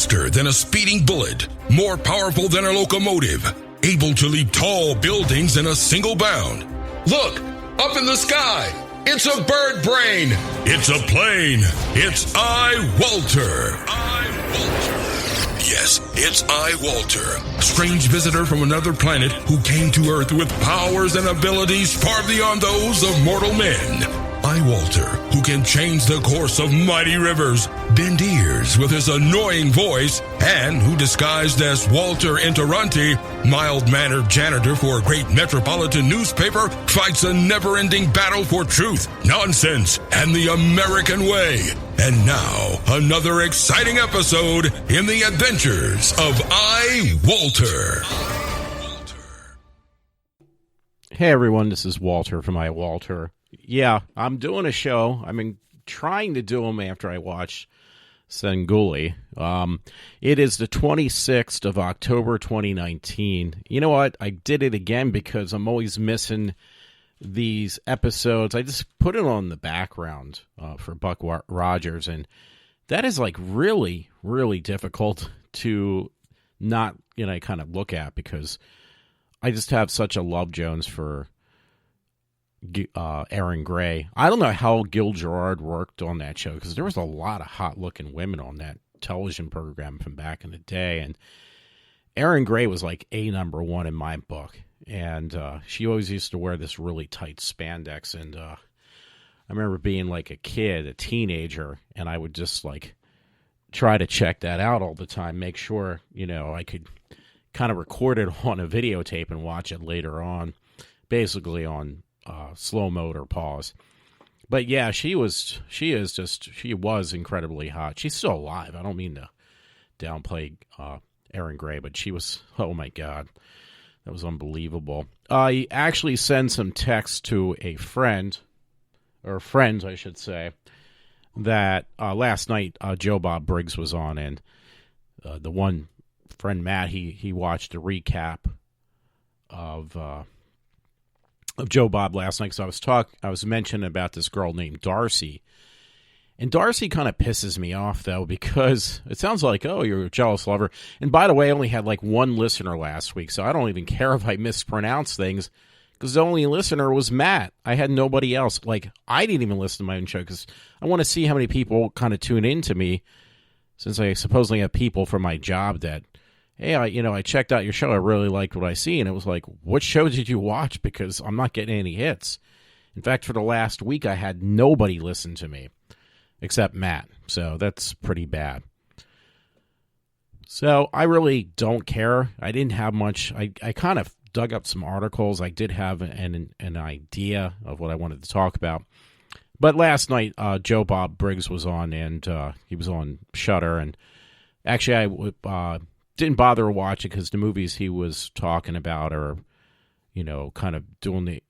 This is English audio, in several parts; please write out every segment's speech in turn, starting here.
Faster than a speeding bullet, more powerful than a locomotive, able to leap tall buildings in a single bound. Look, up in the sky, it's a bird brain, it's a plane, it's iWalter. Yes, it's iWalter, strange visitor from another planet who came to Earth with powers and abilities far beyond those of mortal men. iWalter, who can change the course of mighty rivers, bend ears with his annoying voice, and who disguised as Walter Interranti, mild-mannered janitor for a great metropolitan newspaper, fights a never-ending battle for truth, nonsense, and the American way. And now, another exciting episode in the adventures of iWalter. Hey everyone, this is Walter from iWalter. Yeah, I'm doing a show. I've been trying to do them after I watch Senguli. It is the 26th of October 2019. You know what? I did it again because I'm always missing these episodes. I just put it on the background for Buck Rogers, and that is like really, really difficult to not, kind of look at because I just have such a love Jones for Erin Gray. I don't know how Gil Gerard worked on that show because there was a lot of hot-looking women on that television program from back in the day, and Erin Gray was like a number one in my book, and she always used to wear this really tight spandex, and I remember being like a kid, a teenager, and I would just like try to check that out all the time, make sure, I could kind of record it on a videotape and watch it later on, basically on slow mode or pause. But yeah, she was incredibly hot. She's still alive. I don't mean to downplay Erin Gray, but she was, oh my God, that was unbelievable. I actually sent some text to a friend, or friends I should say, that last night Joe Bob Briggs was on, and the one friend Matt, he watched a recap of Joe Bob last night, because I was mentioning about this girl named Darcy, and Darcy kind of pisses me off though, because it sounds like, oh, you're a jealous lover. And by the way, I only had like one listener last week, so I don't even care if I mispronounce things, because the only listener was Matt. I had nobody else. Like, I didn't even listen to my own show because I want to see how many people kind of tune into me, since I supposedly have people from my job that, hey, I checked out your show. I really liked what I see. And it was like, what show did you watch? Because I'm not getting any hits. In fact, for the last week, I had nobody listen to me except Matt. So that's pretty bad. So I really don't care. I didn't have much. I kind of dug up some articles. I did have an idea of what I wanted to talk about. But last night, Joe Bob Briggs was on, and he was on Shudder. And actually, I didn't bother to watch it because the movies he was talking about are, kind of doing the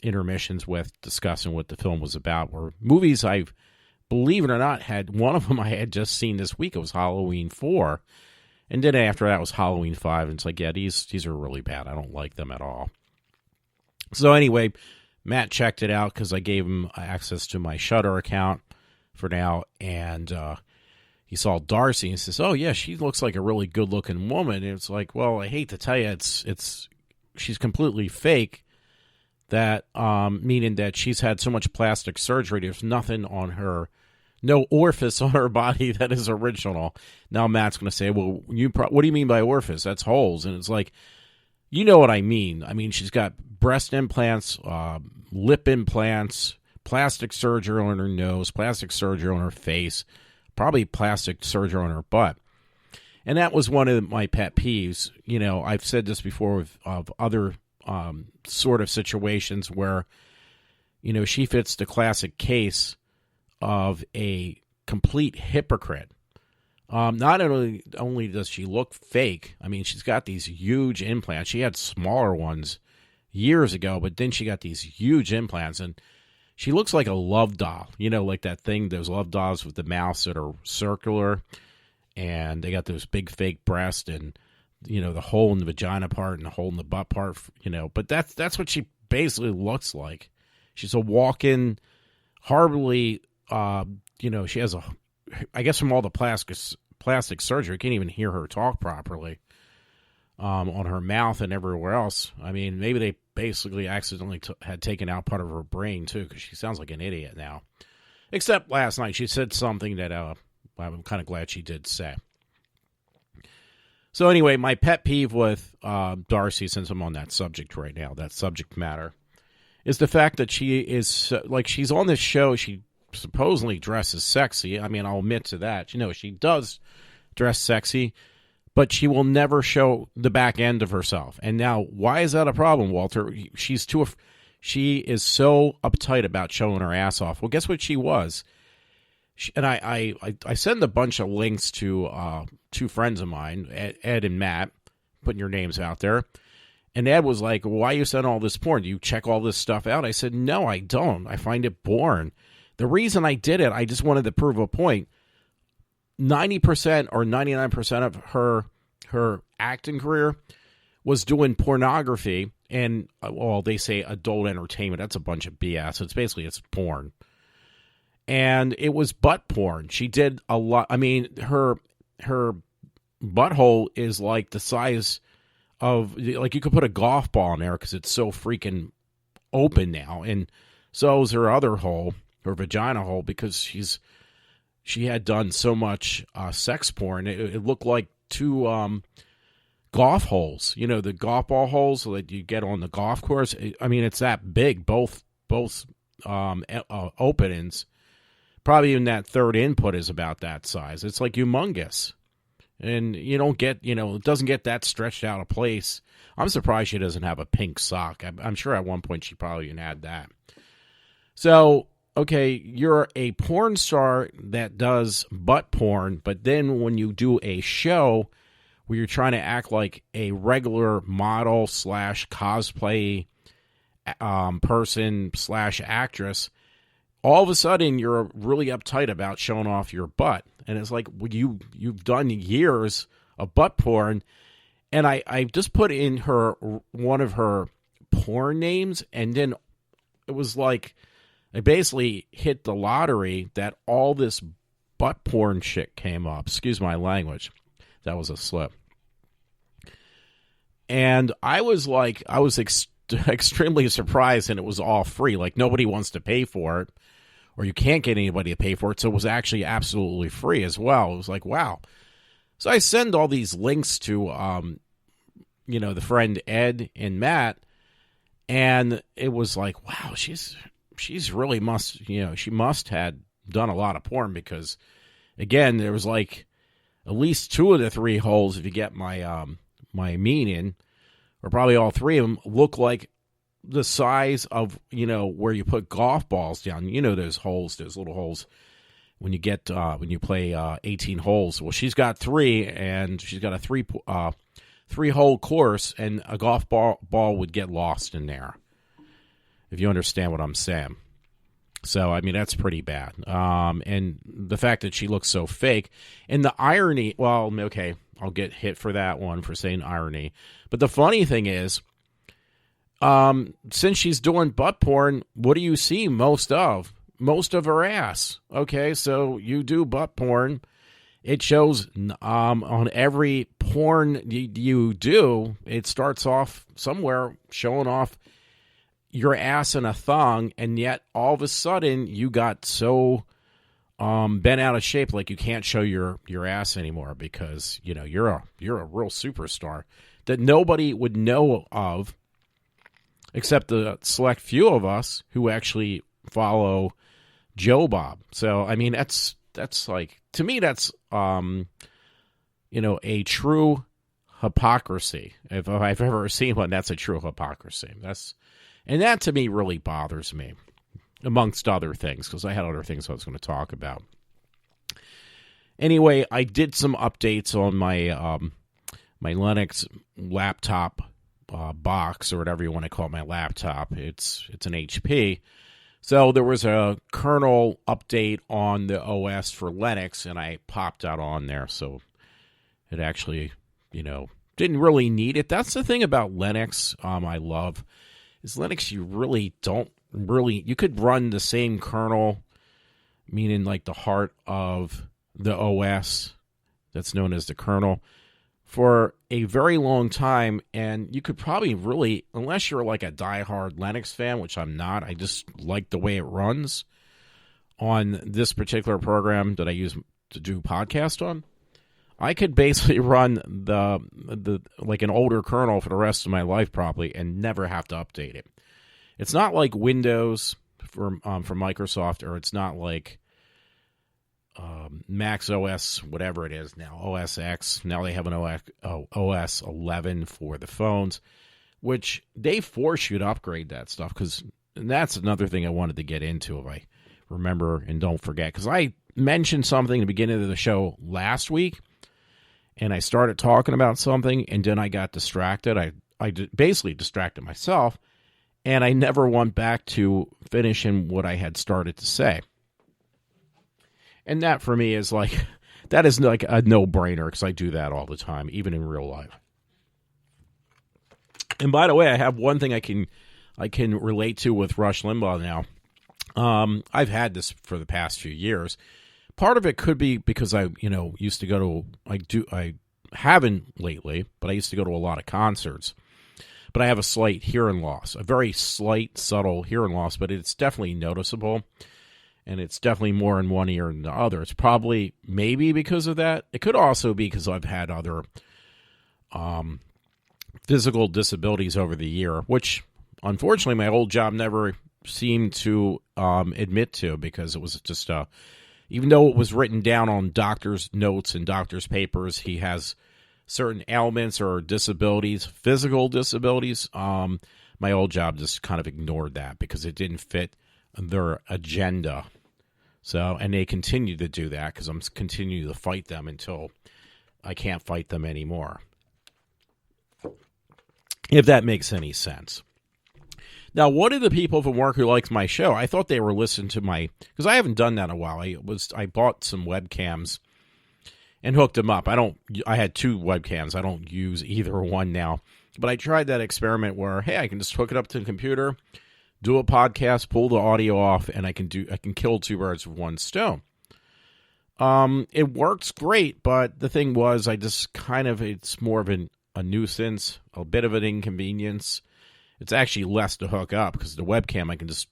intermissions with, discussing what the film was about, were movies I've, believe it or not, had one of them I had just seen this week. It was Halloween 4. And then after that was Halloween 5. And it's like, yeah, these are really bad. I don't like them at all. So anyway, Matt checked it out because I gave him access to my Shudder account for now. And he saw Darcy and says, oh, yeah, she looks like a really good-looking woman. And it's like, well, I hate to tell you, she's completely fake. That meaning that she's had so much plastic surgery, there's nothing on her, no orifice on her body that is original. Now Matt's going to say, well, what do you mean by orifice? That's holes. And it's like, you know what I mean. I mean, she's got breast implants, lip implants, plastic surgery on her nose, plastic surgery on her face, probably plastic surgery on her butt. And that was one of my pet peeves. I've said this before of other sort of situations where, she fits the classic case of a complete hypocrite. Not only does she look fake, I mean, she's got these huge implants. She had smaller ones years ago, but then she got these huge implants, and she looks like a love doll. Like that thing, those love dolls with the mouths that are circular, and they got those big fake breasts and, the hole in the vagina part and the hole in the butt part, But that's what she basically looks like. She's a walk-in, horribly, she has I guess from all the plastic surgery. You can't even hear her talk properly on her mouth and everywhere else. I mean, maybe they basically accidentally had taken out part of her brain, too, because she sounds like an idiot now. Except last night, she said something that I'm kind of glad she did say. So anyway, my pet peeve with Darcy, since I'm on that subject right now, that subject matter, is the fact that she is, like, she's on this show, she supposedly dresses sexy. I mean, I'll admit to that. You know, she does dress sexy, but she will never show the back end of herself. And now, why is that a problem, Walter? She is so uptight about showing her ass off. Well, guess what she was? And I send a bunch of links to two friends of mine, Ed and Matt, putting your names out there. And Ed was like, why you send all this porn? Do you check all this stuff out? I said, no, I don't. I find it boring. The reason I did it, I just wanted to prove a point. 90% or 99% of her acting career was doing pornography and, well, they say adult entertainment. That's a bunch of BS. It's porn. And it was butt porn. She did a lot. I mean, her butthole is like the size of, like, you could put a golf ball in there because it's so freaking open now. And so is her other hole, her vagina hole, because she had done so much sex porn. It looked like two golf holes. You know, the golf ball holes that you get on the golf course. I mean, it's that big, both openings. Probably even that third input is about that size. It's like humongous. And you don't get, it doesn't get that stretched out of place. I'm surprised she doesn't have a pink sock. I'm sure at one point she probably even had that. So, okay, you're a porn star that does butt porn, but then when you do a show where you're trying to act like a regular model / cosplay person / actress, all of a sudden you're really uptight about showing off your butt. And it's like, well, you've done years of butt porn. And I just put in one of her porn names, and then it was like I basically hit the lottery that all this butt porn shit came up. Excuse my language. That was a slip. And I was extremely surprised, and it was all free. Like, nobody wants to pay for it, or you can't get anybody to pay for it, so it was actually absolutely free as well. It was like, wow. So I send all these links to, the friend Ed and Matt, and it was like, wow, she's really she must had done a lot of porn, because, again, there was like at least 2 of the 3 holes, if you get my my meaning, or probably all 3 of them, look like the size of, where you put golf balls down. Those holes, those little holes when you get when you play 18 holes. Well, she's got 3, and she's got a 3-hole course, and a golf ball would get lost in there, if you understand what I'm saying. So, I mean, that's pretty bad. And the fact that she looks so fake, and the irony, well, okay, I'll get hit for that one for saying irony. But the funny thing is, since she's doing butt porn, what do you see most of? Most of her ass. Okay, so you do butt porn. It shows on every porn you do, it starts off somewhere showing off your ass in a thong, and yet all of a sudden you got so bent out of shape, like you can't show your ass anymore, because you're a real superstar that nobody would know of, except the select few of us who actually follow Joe Bob. So, I mean, that's like, to me, that's, a true hypocrisy. If I've ever seen one, that's a true hypocrisy. And that, to me, really bothers me, amongst other things, because I had other things I was going to talk about. Anyway, I did some updates on my my Linux laptop box, or whatever you want to call it, my laptop. It's an HP. So there was a kernel update on the OS for Linux, and I popped that on there. So it actually, didn't really need it. That's the thing about Linux I love, is Linux you really don't you could run the same kernel, meaning like the heart of the OS, that's known as the kernel, for a very long time. And you could probably really, unless you're like a diehard Linux fan, which I'm not, I just like the way it runs on this particular program that I use to do podcast on. I could basically run the like an older kernel for the rest of my life probably and never have to update it. It's not like Windows from Microsoft, or it's not like Max OS, whatever it is now, OS X. Now they have an OS 11 for the phones, which they force you to upgrade that stuff, and that's another thing I wanted to get into if I remember and don't forget, because I mentioned something at the beginning of the show last week, and I started talking about something, and then I got distracted. I basically distracted myself, and I never went back to finishing what I had started to say. And that for me is like, that is like a no-brainer, because I do that all the time, even in real life. And by the way, I have one thing I can relate to with Rush Limbaugh now. I've had this for the past few years. Part of it could be because I used to go to, I haven't lately, but I used to go to a lot of concerts. But I have a slight hearing loss, a very slight, subtle hearing loss, but it's definitely noticeable. And it's definitely more in one ear than the other. It's probably maybe because of that. It could also be because I've had other physical disabilities over the year, which unfortunately my old job never seemed to admit to, because it was just even though it was written down on doctor's notes and doctor's papers, he has certain ailments or disabilities, physical disabilities. My old job just kind of ignored that because it didn't fit their agenda. So, and they continue to do that because I'm continuing to fight them until I can't fight them anymore. If that makes any sense. Now, what are the people from work who likes my show? I thought they were listening to because I haven't done that in a while. I bought some webcams and hooked them up. I had 2 webcams. I don't use either one now. But I tried that experiment where, hey, I can just hook it up to the computer, do a podcast, pull the audio off, and I can kill 2 birds with one stone. It works great, but the thing was, it's more of a nuisance, a bit of an inconvenience. It's actually less to hook up because the webcam, I can just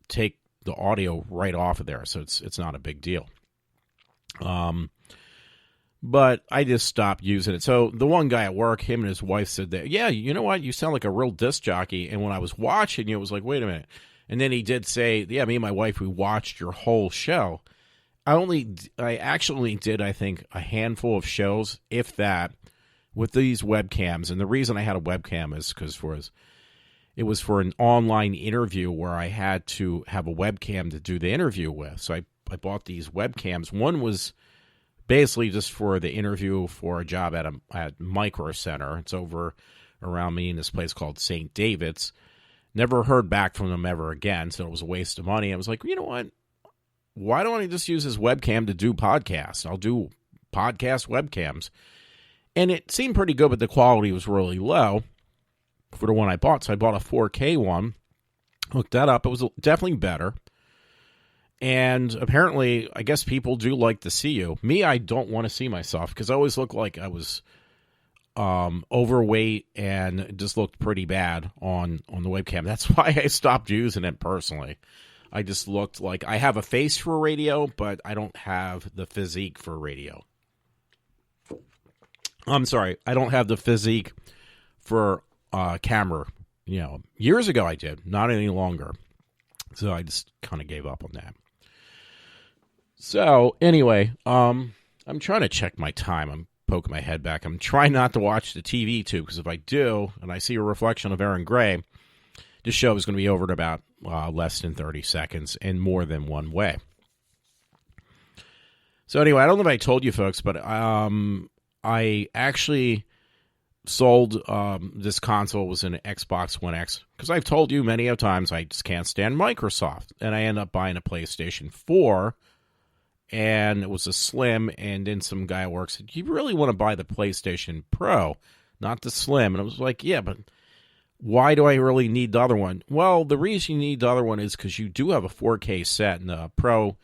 take the audio right off of there, so it's not a big deal. But I just stopped using it. So the one guy at work, him and his wife said that, yeah, you know what? You sound like a real disc jockey. And when I was watching you, it was like, wait a minute. And then he did say, yeah, me and my wife, we watched your whole show. I actually did, I think, a handful of shows, if that, with these webcams. And the reason I had a webcam is because it was for an online interview where I had to have a webcam to do the interview with. So I bought these webcams. One was basically just for the interview for a job at Micro Center. It's over around me in this place called St. David's. Never heard back from them ever again, so it was a waste of money. I was like, you know what? Why don't I just use this webcam to do podcasts? I'll do podcast webcams. And it seemed pretty good, but the quality was really low for the one I bought. So I bought a 4K one, hooked that up. It was definitely better. And apparently, I guess people do like to see you. Me, I don't want to see myself because I always look like I was overweight and it just looked pretty bad on the webcam. That's why I stopped using it personally. I just looked like I have a face for radio, but I don't have the physique for radio. I'm sorry, I don't have the physique for camera. Years ago I did, not any longer. So I just kind of gave up on that. So, anyway, I'm trying to check my time. I'm poking my head back. I'm trying not to watch the TV, too, because if I do, and I see a reflection of Aaron Gray, this show is going to be over in about less than 30 seconds and more than one way. So, anyway, I don't know if I told you folks, but I actually sold this console. It was an Xbox One X, because I've told you many times I just can't stand Microsoft, and I end up buying a PlayStation 4, and it was a Slim, and then some guy at work said, you really want to buy the PlayStation Pro, not the Slim? And I was like, yeah, but why do I really need the other one? Well, the reason you need the other one is because you do have a 4K set, and the Pro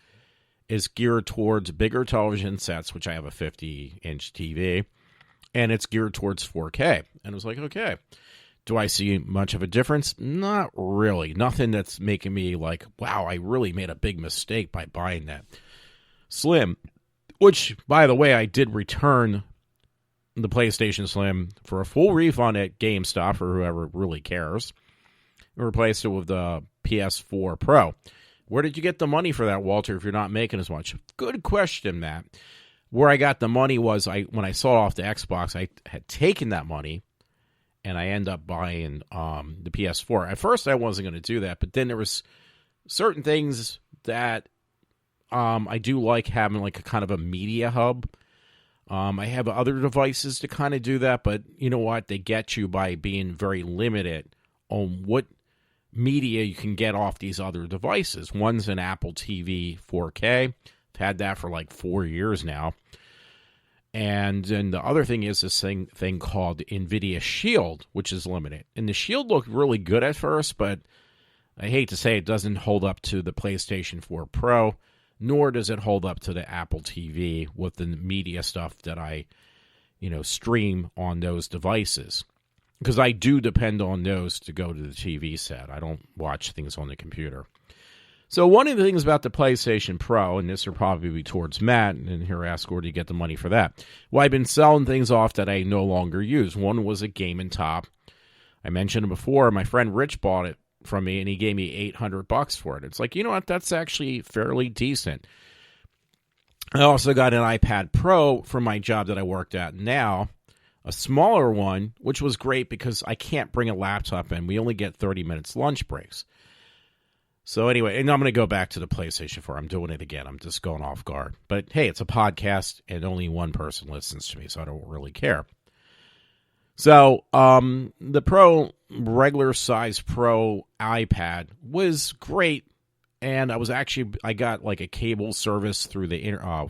is geared towards bigger television sets, which I have a 50-inch TV, and it's geared towards 4K. And I was like, okay, do I see much of a difference? Not really. Nothing that's making me like, wow, I really made a big mistake by buying that Slim, which, by the way, I did return the PlayStation Slim for a full refund at GameStop or whoever really cares. And replaced it with the PS4 Pro. Where did you get the money for that, Walter, if you're not making as much? Good question, Matt. Where I got the money was when I sold off the Xbox, I had taken that money, and I ended up buying the PS4. At first, I wasn't going to do that, but then there was certain things that I do like having, like a kind of a media hub. I have other devices to kind of do that, but you know what? They get you by being very limited on what media you can get off these other devices. One's an Apple TV 4K. I've had that for like 4 years now. And then the other thing is this thing called NVIDIA Shield, which is limited. And the Shield looked really good at first, but I hate to say it doesn't hold up to the PlayStation 4 Pro, nor does it hold up to the Apple TV with the media stuff that I, stream on those devices. Because I do depend on those to go to the TV set. I don't watch things on the computer. So one of the things about the PlayStation Pro, and this will probably be towards Matt, and here ask where do you get the money for that? Well, I've been selling things off that I no longer use. One was a Game and Top. I mentioned it before. My friend Rich bought it from me, and he gave me $800 for it. It's like, you know what? That's actually fairly decent. I also got an iPad Pro for my job that I worked at now, a smaller one, which was great because I can't bring a laptop in. We only get 30 minutes lunch breaks. So anyway, and I'm going to go back to the PlayStation 4. I'm doing it again. I'm just going off guard. But hey, it's a podcast, and only one person listens to me, so I don't really care. So the regular size Pro iPad was great, and I got like a cable service through the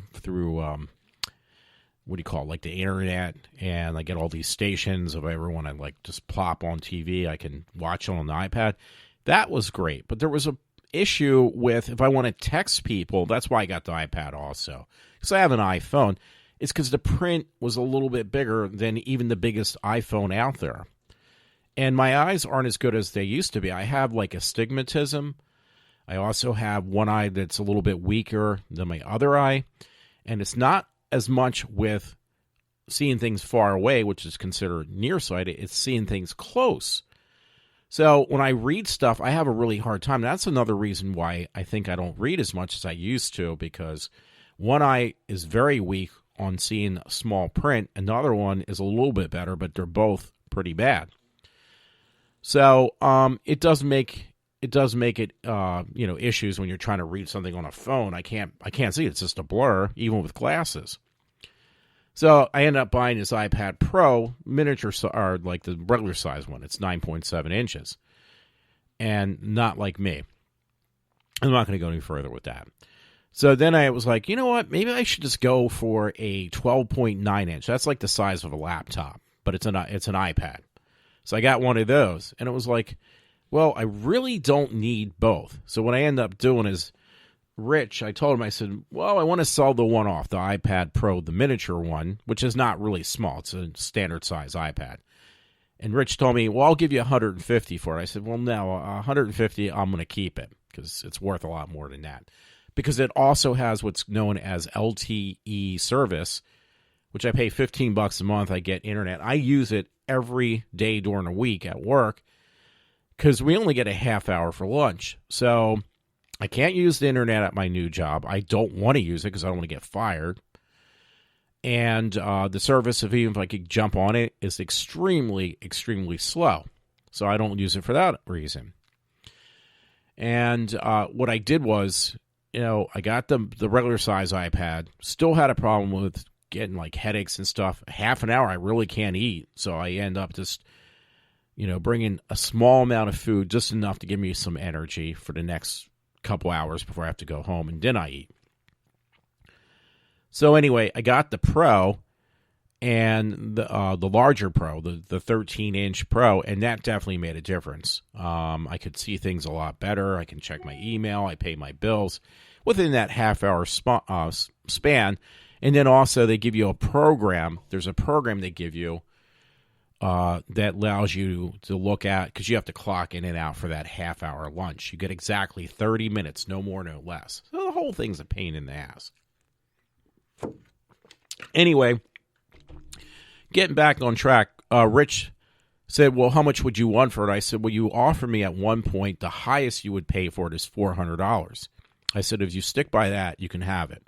what do you call it, like the internet, and I get all these stations. If I ever want to like just plop on TV, I can watch it on the iPad. That was great, but there was a issue with if I want to text people. That's why I got the iPad also, because I have an iPhone. It's because the print was a little bit bigger than even the biggest iPhone out there. And my eyes aren't as good as they used to be. I have like astigmatism. I also have one eye that's a little bit weaker than my other eye. And it's not as much with seeing things far away, which is considered nearsighted. It's seeing things close. So when I read stuff, I have a really hard time. That's another reason why I think I don't read as much as I used to, because one eye is very weak on seeing small print. Another one is a little bit better, but they're both pretty bad. So it does make it issues when you're trying to read something on a phone. I can't see it. It's just a blur, even with glasses. So I ended up buying this iPad Pro miniature, or like the regular size one. It's 9.7 inches, and not like me. I'm not going to go any further with that. So then I was like, you know what? Maybe I should just go for a 12.9 inch. That's like the size of a laptop, but it's an iPad. So I got one of those, and it was like, well, I really don't need both. So what I end up doing is, Rich, I told him, I said, well, I want to sell the one off, the iPad Pro, the miniature one, which is not really small. It's a standard size iPad. And Rich told me, well, I'll give you $150 for it. I said, well, no, $150, I'm going to keep it because it's worth a lot more than that. Because it also has what's known as LTE service, which I pay $15 a month. I get internet. I use it every day during the week at work because we only get a half hour for lunch. So I can't use the internet at my new job. I don't want to use it because I don't want to get fired. And the service, even if I could jump on it, is extremely, extremely slow. So I don't use it for that reason. And what I did was, I got the regular size iPad, still had a problem with getting like headaches and stuff. Half an hour, I really can't eat. So I end up just, bringing a small amount of food, just enough to give me some energy for the next couple hours before I have to go home, and then I eat. So anyway, I got the Pro and the larger Pro, the 13-inch Pro, and that definitely made a difference. I could see things a lot better. I can check my email. I pay my bills. within that half-hour span. And then also they give you a program. There's a program they give you that allows you to look at, because you have to clock in and out for that half-hour lunch. You get exactly 30 minutes, no more, no less. So the whole thing's a pain in the ass. Anyway, getting back on track, Rich said, well, how much would you want for it? I said, well, you offered me at one point the highest you would pay for it is $400. I said, if you stick by that, you can have it.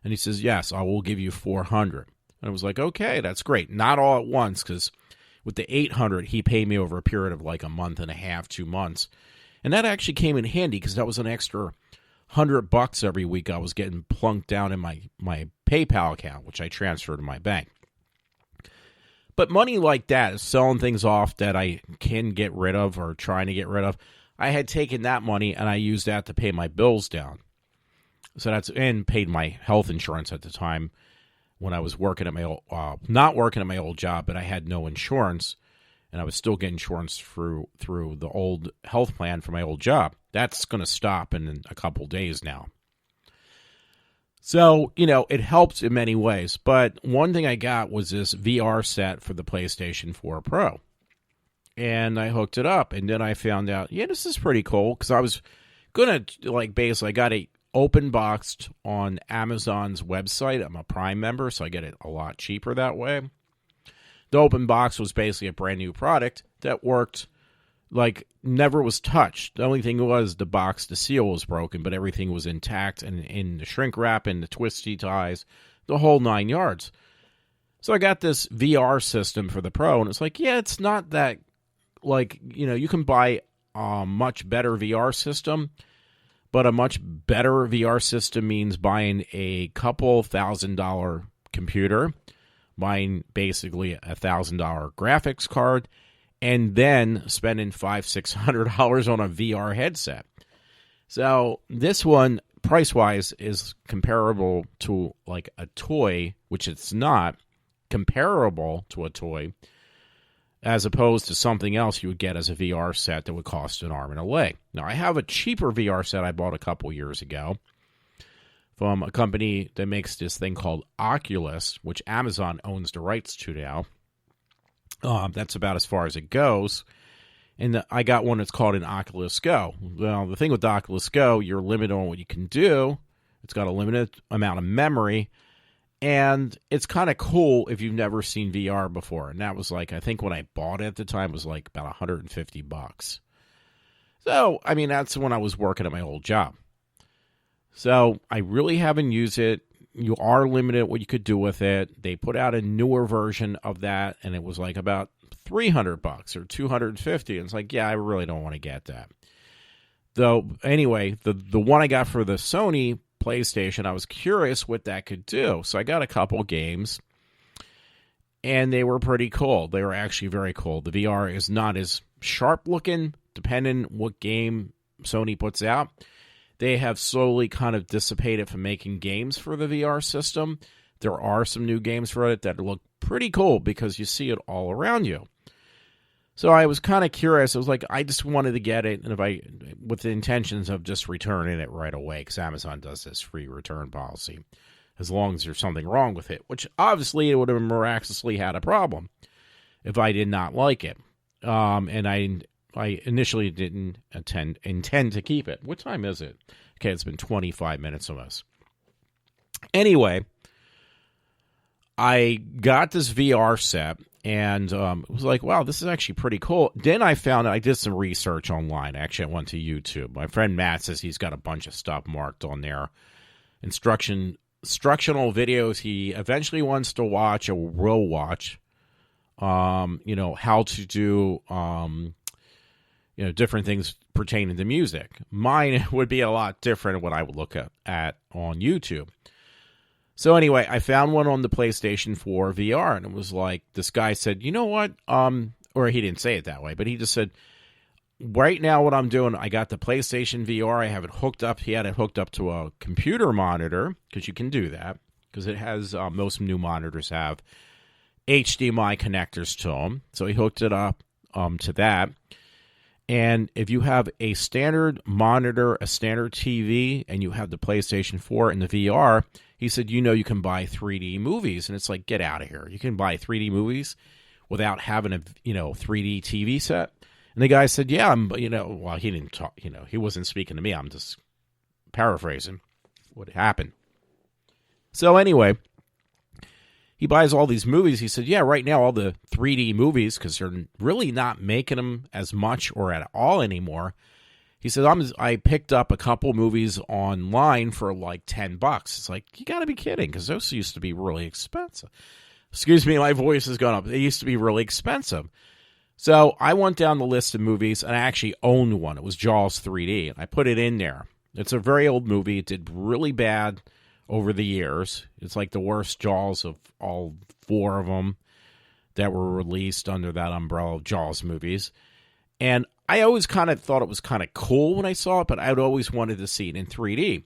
And he says, yes, I will give you $400. And I was like, okay, that's great. Not all at once, because with the $800, he paid me over a period of like a month and a half, 2 months. And that actually came in handy, because that was an extra $100 every week I was getting plunked down in my PayPal account, which I transferred to my bank. But money like that, selling things off that I can get rid of or trying to get rid of, I had taken that money and I used that to pay my bills down. So and paid my health insurance at the time when I was working at my old, not working at my old job, but I had no insurance, and I was still getting insurance through the old health plan for my old job. That's going to stop in a couple days now. So, it helps in many ways. But one thing I got was this VR set for the PlayStation 4 Pro. And I hooked it up, and then I found out, this is pretty cool, because I was going to, basically, I got it open boxed on Amazon's website. I'm a Prime member, so I get it a lot cheaper that way. The open box was basically a brand new product that worked never was touched. The only thing was the box, the seal was broken, but everything was intact, and in the shrink wrap and the twisty ties, the whole 9 yards. So I got this VR system for the Pro, and it's it's not that, you can buy a much better VR system, but a much better VR system means buying a couple $1,000 computer, buying basically $1,000 graphics card, and then spending $500-$600 on a VR headset. So this one, price-wise, is comparable to a toy, which it's not comparable to a toy, as opposed to something else you would get as a VR set that would cost an arm and a leg. Now, I have a cheaper VR set I bought a couple years ago from a company that makes this thing called Oculus, which Amazon owns the rights to now. That's about as far as it goes. And I got one that's called an Oculus Go. Well, the thing with the Oculus Go, you're limited on what you can do. It's got a limited amount of memory. And it's kind of cool if you've never seen VR before. And that was I think when I bought it at the time, it was about $150. So, that's when I was working at my old job. So I really haven't used it. You are limited what you could do with it. They put out a newer version of that, and it was about $300 or $250. And it's I really don't want to get that. Though, anyway, the one I got for the Sony PlayStation, I was curious what that could do. So I got a couple games, and they were pretty cool. They were actually very cool. The VR is not as sharp looking, depending what game Sony puts out. They have slowly kind of dissipated from making games for the VR system. There are some new games for it that look pretty cool because you see it all around you. So I was kind of curious. I was I just wanted to get it, and with the intentions of just returning it right away, because Amazon does this free return policy, as long as there's something wrong with it, which obviously it would have miraculously had a problem if I did not like it. And I initially didn't intend to keep it. What time is it? Okay, it's been 25 minutes almost. Anyway, I got this VR set, and it was wow, this is actually pretty cool. Then I found I did some research online. Actually, I went to YouTube. My friend Matt says he's got a bunch of stuff marked on there. Instructional videos he eventually wants to watch or will watch. How to do different things pertaining to music. Mine would be a lot different than what I would look at on YouTube. So anyway, I found one on the PlayStation 4 VR, and it was this guy said, you know what? Or he didn't say it that way, but he just said, right now what I'm doing, I got the PlayStation VR, I have it hooked up. He had it hooked up to a computer monitor, because you can do that, because it has, most new monitors have HDMI connectors to them. So he hooked it up to that. And if you have a standard monitor, a standard TV, and you have the PlayStation 4 and the VR, he said, you can buy 3D movies. And it's like, get out of here. You can buy 3D movies without having a, 3D TV set. And the guy said, yeah, well, he didn't talk, he wasn't speaking to me. I'm just paraphrasing what happened. So anyway, he buys all these movies. He said, yeah, right now all the 3D movies, because they're really not making them as much or at all anymore. He said, I picked up a couple movies online for like $10. It's like, you got to be kidding, because those used to be really expensive. Excuse me, my voice has gone up. They used to be really expensive. So I went down the list of movies, and I actually owned one. It was Jaws 3D, and I put it in there. It's a very old movie. It did really bad over the years. It's like the worst Jaws of all 4 of them that were released under that umbrella of Jaws movies. And I always kind of thought it was kind of cool when I saw it, but I'd always wanted to see it in 3D.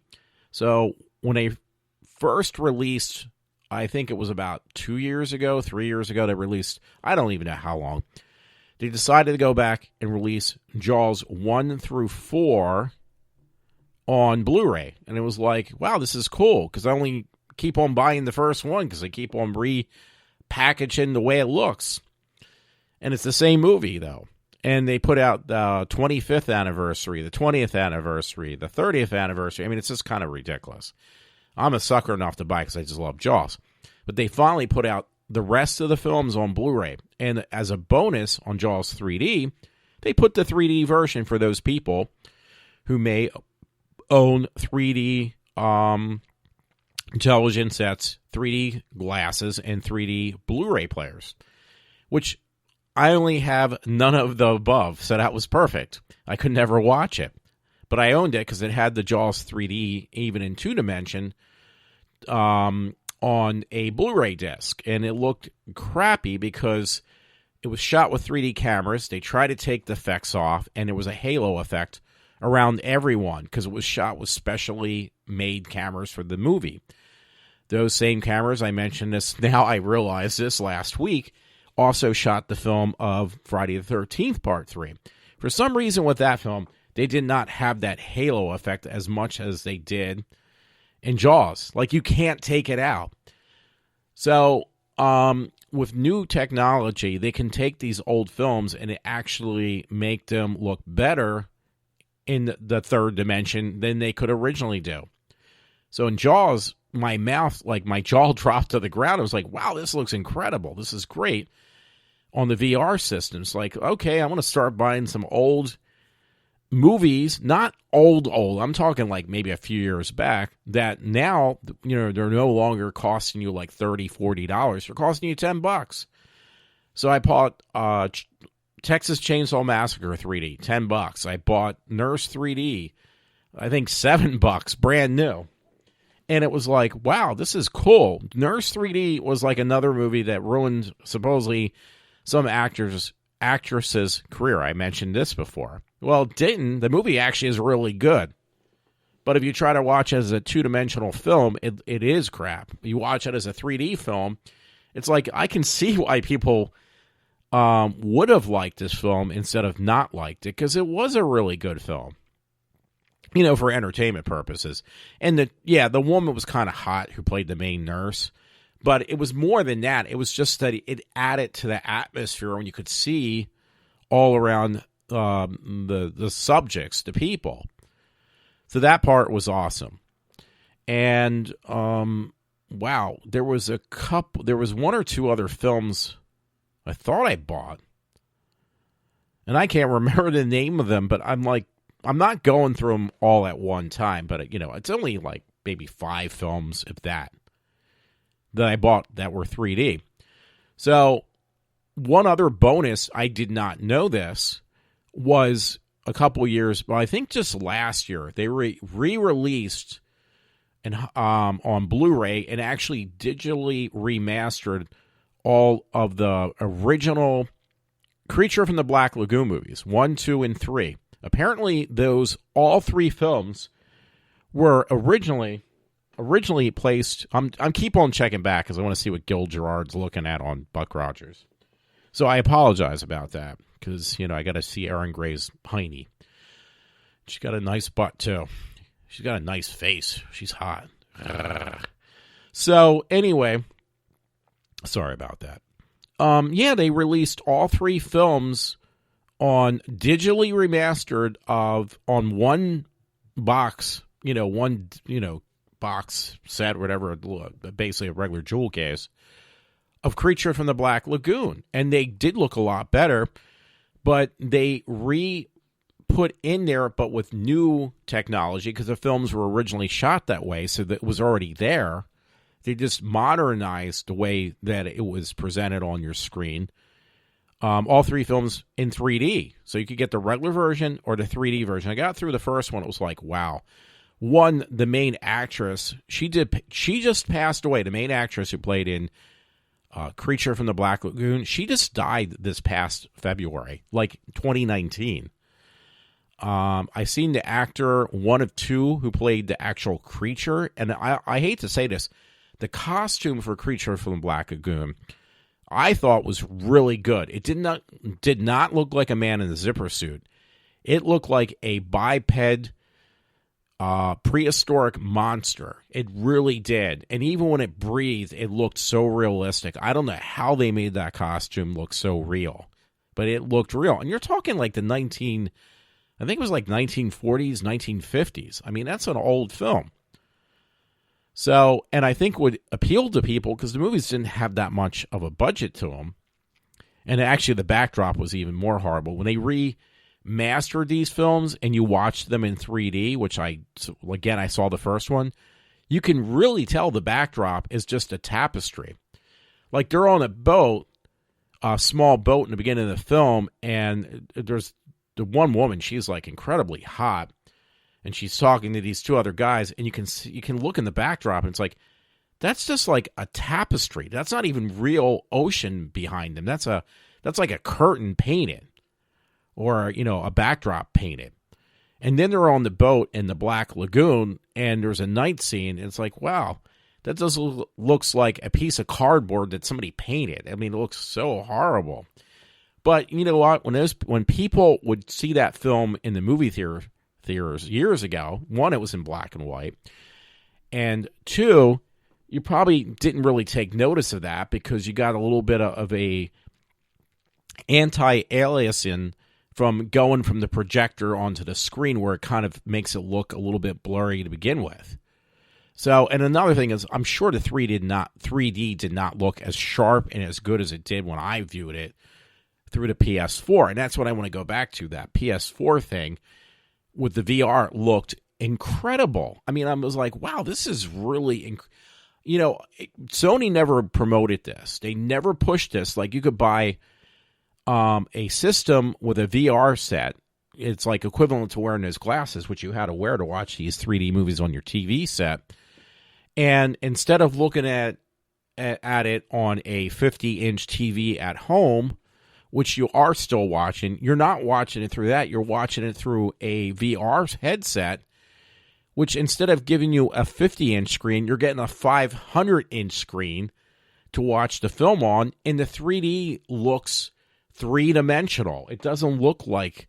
So when they first released, I think it was about 2 years ago, 3 years ago, they released, I don't even know how long, they decided to go back and release Jaws 1 through 4 on Blu-ray. And it was like, wow, this is cool, because I only keep on buying the first one because they keep on repackaging the way it looks. And it's the same movie, though. And they put out the 25th anniversary, the 20th anniversary, the 30th anniversary. I mean, it's just kind of ridiculous. I'm a sucker enough to buy because I just love Jaws. But they finally put out the rest of the films on Blu-ray. And as a bonus on Jaws 3D, they put the 3D version for those people who may own 3D television sets, 3D glasses, and 3D Blu-ray players, which I only have none of the above, so that was perfect. I could never watch it, but I owned it because it had the Jaws 3D, even in 2-dimension, on a Blu-ray disc, and it looked crappy because it was shot with 3D cameras. They tried to take the effects off, and there was a halo effect around everyone because it was shot with specially made cameras for the movie. Those same cameras, I mentioned this, now I realize this last week, also shot the film of Friday the 13th Part 3. For some reason with that film, they did not have that halo effect as much as they did in Jaws. Like, you can't take it out. So, with new technology, they can take these old films and actually make them look better in the third dimension than they could originally do. So in Jaws, my jaw dropped to the ground. I was like, wow, this looks incredible. This is great. On the VR systems, like, okay, I want to start buying some old movies, not old. I'm talking like maybe a few years back, that now, they're no longer costing you like $30, $40. They're costing you $10. So I bought Texas Chainsaw Massacre 3D, $10. I bought Nurse 3D, I think $7, brand new. And it was like, wow, this is cool. Nurse 3D was like another movie that ruined, supposedly, some actress's career. I mentioned this before. Well, it didn't. The movie actually is really good. But if you try to watch it as a 2-dimensional film, it is crap. You watch it as a 3D film, it's like, I can see why people would have liked this film instead of not liked it, because it was a really good film, for entertainment purposes. And the woman was kind of hot who played the main nurse, but it was more than that. It was just that it added to the atmosphere when you could see all around the subjects, the people. So that part was awesome. And wow, there was one or two other films I thought I bought, and I can't remember the name of them, but I'm not going through them all at one time, but it's only like maybe 5 films, if that I bought that were 3D. So one other bonus, I did not know this, was a couple years, well, I think just last year, they re-released on Blu-ray and actually digitally remastered all of the original Creature from the Black Lagoon movies, 1, 2, and 3. Apparently, all 3 films were originally placed. I'm keep on checking back because I want to see what Gil Gerard's looking at on Buck Rogers. So I apologize about that because, I got to see Erin Gray's hiney. She's got a nice butt, too. She's got a nice face. She's hot. So, anyway, sorry about that. They released all 3 films on digitally remastered on one box, box set, whatever, basically a regular jewel case, of Creature from the Black Lagoon. And they did look a lot better, but they put in there, but with new technology, because the films were originally shot that way, so that it was already there. They just modernized the way that it was presented on your screen. All 3 films in 3D, so you could get the regular version or the 3D version. I got through the first one; it was like, wow. One, the main actress, she just passed away. The main actress who played in Creature from the Black Lagoon, she just died this past February, like 2019. I seen the actor, one of 2, who played the actual creature, and I hate to say this, the costume for Creature from the Black Lagoon, I thought was really good. It did not look like a man in a zipper suit. It looked like a biped prehistoric monster. It really did. And even when it breathed, it looked so realistic. I don't know how they made that costume look so real, but it looked real. And you're talking like I think it was like 1940s, 1950s. I mean, that's an old film. So, and I think would appeal to people because the movies didn't have that much of a budget to them. And actually, the backdrop was even more horrible. When they remastered these films and you watched them in 3D, which I saw the first one, you can really tell the backdrop is just a tapestry. Like they're on a boat, a small boat in the beginning of the film, and there's the one woman, she's like incredibly hot. And she's talking to these 2 other guys, and you can look in the backdrop, and it's like, that's just like a tapestry. That's not even real ocean behind them. That's like a curtain painted, or a backdrop painted. And then they're on the boat in the Black Lagoon, and there's a night scene, and it's like, wow, that just looks like a piece of cardboard that somebody painted. I mean, it looks so horrible. But you know what? When people would see that film in the movie theaters years ago, 1, it was in black and white, and 2, you probably didn't really take notice of that because you got a little bit of a anti-aliasing from going from the projector onto the screen, where it kind of makes it look a little bit blurry to begin with. So, and another thing is, I'm sure the 3D did not look as sharp and as good as it did when I viewed it through the PS4, and that's what I want to go back to. That PS4 thing with the VR looked incredible. I mean, I was like, wow, this is really, Sony never promoted this. They never pushed this. Like, you could buy a system with a VR set. It's like equivalent to wearing those glasses, which you had to wear to watch these 3D movies on your TV set. And instead of looking at it on a 50-inch TV at home, which you are still watching, you're not watching it through that. You're watching it through a VR headset, which instead of giving you a 50-inch screen, you're getting a 500-inch screen to watch the film on, and the 3D looks 3-dimensional. It doesn't look like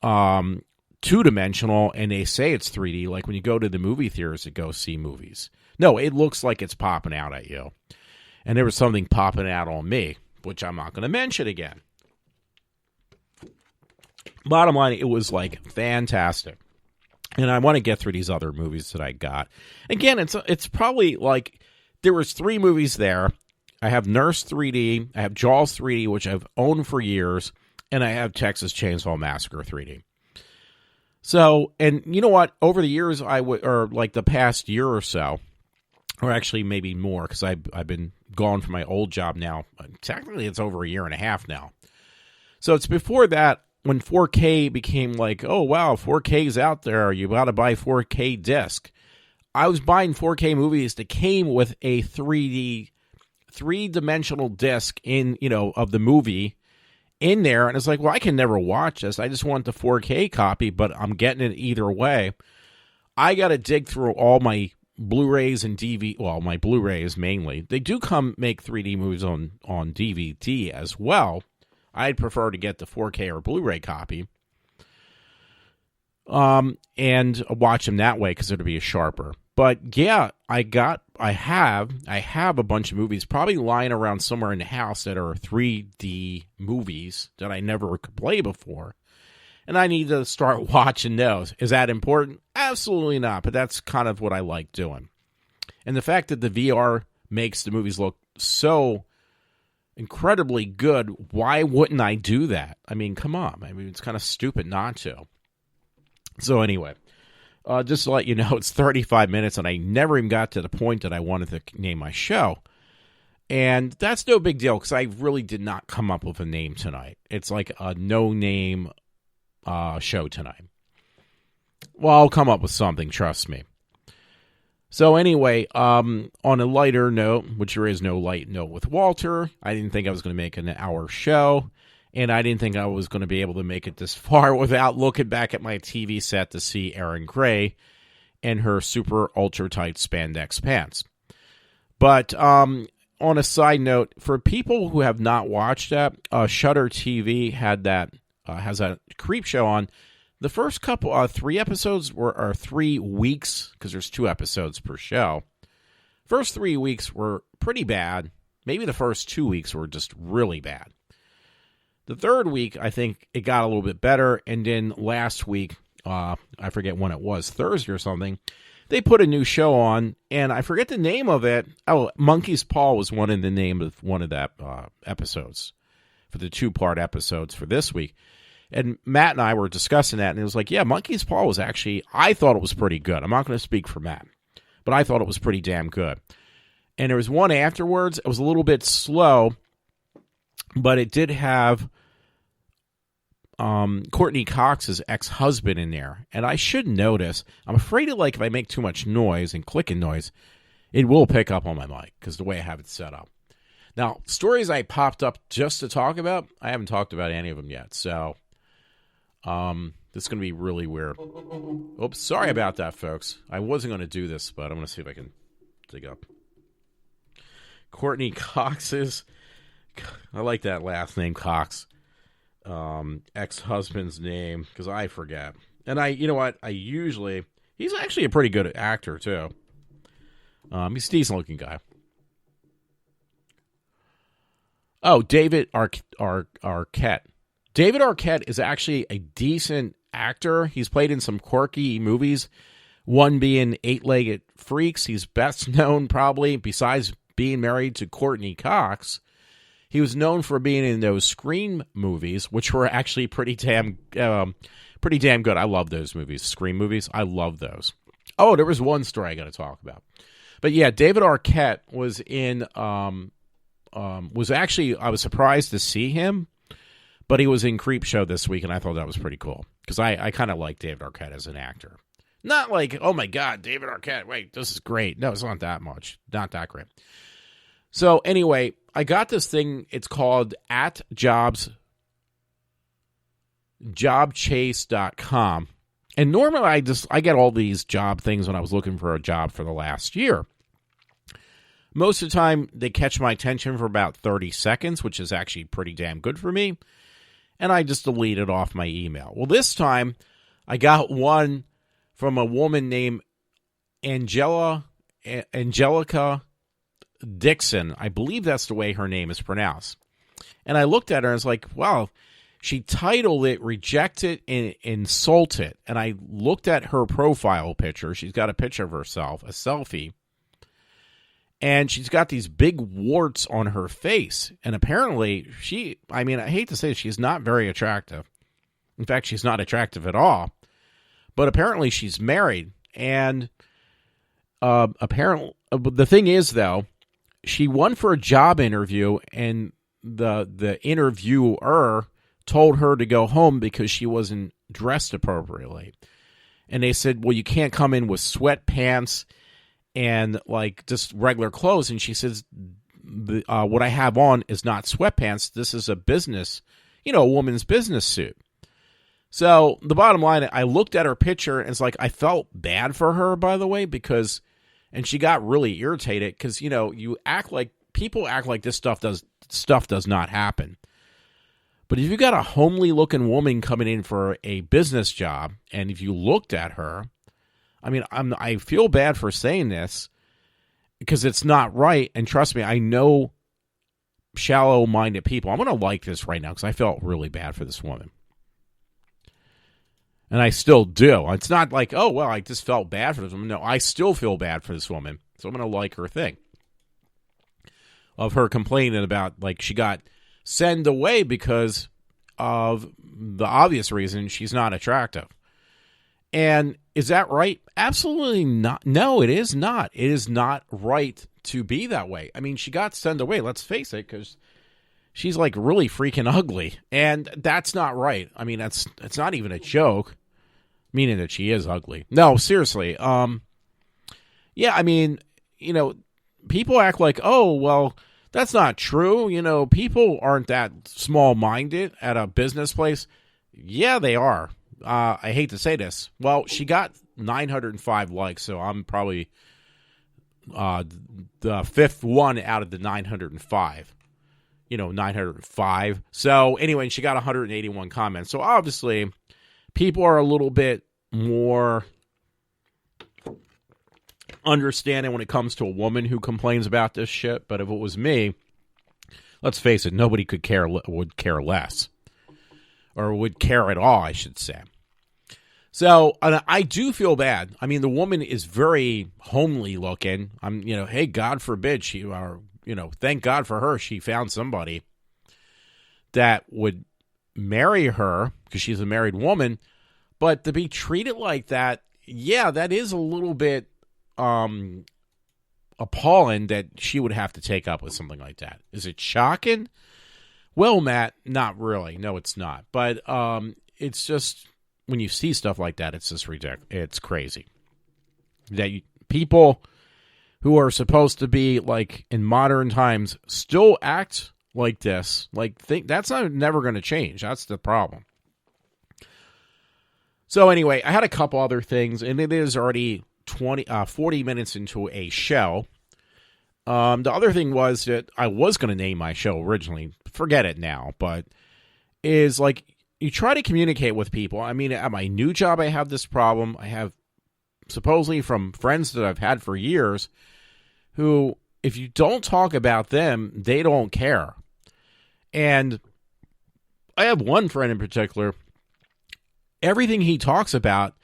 2-dimensional, and they say it's 3D, like when you go to the movie theaters to go see movies. No, it looks like it's popping out at you. And there was something popping out on me, which I'm not going to mention again. Bottom line, it was like fantastic. And I want to get through these other movies that I got. Again, it's probably like there was 3 movies there. I have Nurse 3D, I have Jaws 3D, which I've owned for years, and I have Texas Chainsaw Massacre 3D. So, and you know what? Over the years, or like the past year or so, or actually maybe more, because I've been gone from my old job now. Technically, it's over a year and a half now. So it's before that, when 4K became like, oh, wow, 4K's out there. You got to buy 4K disc. I was buying 4K movies that came with a 3-dimensional disc of the movie in there. And it's like, well, I can never watch this. I just want the 4K copy, but I'm getting it either way. I got to dig through all my Blu-rays and DVD. Well, my Blu-rays mainly. They do make 3D movies on DVD as well. I'd prefer to get the 4K or Blu-ray copy. And watch them that way because it'll be sharper. But yeah, I have a bunch of movies probably lying around somewhere in the house that are 3D movies that I never could play before. And I need to start watching those. Is that important? Absolutely not, but that's kind of what I like doing. And the fact that the VR makes the movies look so incredibly good, why wouldn't I do that? I mean, come on. I mean, it's kind of stupid not to. So anyway, just to let you know, it's 35 minutes, and I never even got to the point that I wanted to name my show. And that's no big deal, because I really did not come up with a name tonight. It's like a no-name show tonight. Well, I'll come up with something, trust me. So anyway, on a lighter note, which there is no light note with Walter, I didn't think I was going to make an hour show. And I didn't think I was going to be able to make it this far without looking back at my TV set to see Erin Gray and her super ultra tight spandex pants. But on a side note, for people who have not watched that, Shudder TV had that has a creep show on. The first couple, 3 episodes are 3 weeks, because there's 2 episodes per show. First 3 weeks were pretty bad. Maybe the first 2 weeks were just really bad. The third week, I think it got a little bit better, and then last week, I forget when it was, Thursday or something, they put a new show on, and I forget the name of it. Oh, Monkey's Paw was one in the name of one of that episodes, for the 2-part episodes for this week. And Matt and I were discussing that, and it was like, yeah, Monkey's Paw was actually, I thought it was pretty good. I'm not going to speak for Matt, but I thought it was pretty damn good. And there was one afterwards, it was a little bit slow, but it did have Courtney Cox's ex-husband in there. And I should notice, I'm afraid of, like, if I make too much noise and clicking noise, it will pick up on my mic because the way I have it set up. Now, stories I popped up just to talk about, I haven't talked about any of them yet. So, this is going to be really weird. Oops, sorry about that, folks. I wasn't going to do this, but I'm going to see if I can dig up Courtney Cox's, I like that last name, Cox. Ex-husband's name, because I forget. And you know what? He's actually a pretty good actor, too. He's a decent-looking guy. Oh, David Arquette. David Arquette is actually a decent actor. He's played in some quirky movies, one being Eight-Legged Freaks. He's best known, probably, besides being married to Courtney Cox, he was known for being in those Scream movies, which were actually pretty damn good. I love those movies, Scream movies. I love those. Oh, there was one story I got to talk about. But yeah, David Arquette was in. I was surprised to see him, but he was in Creepshow this week, and I thought that was pretty cool because I kind of like David Arquette as an actor. Not like, oh my God, David Arquette, wait, this is great. No, it's not that much. Not that great. So anyway, I got this thing. It's called jobchase.com. And normally I get all these job things when I was looking for a job for the last year. Most of the time, they catch my attention for about 30 seconds, which is actually pretty damn good for me. And I just delete it off my email. Well, this time, I got one from a woman named Angelica Dixon. I believe that's the way her name is pronounced. And I looked at her and I was like, wow, she titled it Rejected and Insulted. And I looked at her profile picture. She's got a picture of herself, a selfie. And she's got these big warts on her face. And apparently I hate to say it, she's not very attractive. In fact, she's not attractive at all. But apparently she's married. And apparently, the thing is, though, she went for a job interview, and the interviewer told her to go home because she wasn't dressed appropriately. And they said, well, you can't come in with sweatpants and like just regular clothes. And she says, what I have on is not sweatpants. This is a business, a woman's business suit. So the bottom line, I looked at her picture and it's like, I felt bad for her, by the way, and she got really irritated because, people act like this stuff does not happen. But if you got a homely looking woman coming in for a business job, and if you looked at her, I mean, I feel bad for saying this because it's not right. And trust me, I know shallow-minded people. I'm going to like this right now because I felt really bad for this woman. And I still do. It's not like, oh, well, I just felt bad for this woman. No, I still feel bad for this woman. So I'm going to like her thing of her complaining about, like, she got sent away because of the obvious reason she's not attractive. And is that right? Absolutely not. No, it is not. It is not right to be that way. I mean, she got sent away, let's face it, because she's like really freaking ugly. And that's not right. I mean, it's not even a joke, meaning that she is ugly. No, seriously. Yeah, I mean, you know, people act like, oh, well, that's not true. You know, people aren't that small-minded at a business place. Yeah, they are. I hate to say this. Well, she got 905 likes, so I'm probably the fifth one out of the 905. You know, 905. So anyway, she got 181 comments. So obviously, people are a little bit more understanding when it comes to a woman who complains about this shit. But if it was me, let's face it, nobody would care less. Or would care at all, I should say. So I do feel bad. I mean, the woman is very homely looking. Hey, God forbid thank God for her. She found somebody that would marry her because she's a married woman. But to be treated like that, yeah, that is a little bit appalling that she would have to take up with something like that. Is it shocking? Well, Matt, not really. No, it's not. But it's just, when you see stuff like that, it's just ridiculous. It's crazy. That people who are supposed to be, like, in modern times still act like this. Like, that's never going to change. That's the problem. So anyway, I had a couple other things, and it is already 40 minutes into a show. The other thing was that I was going to name my show originally. Forget it now, but is like you try to communicate with people. I mean, at my new job, I have this problem. I have supposedly from friends that I've had for years who, if you don't talk about them, they don't care. And I have one friend in particular. Everything he talks about,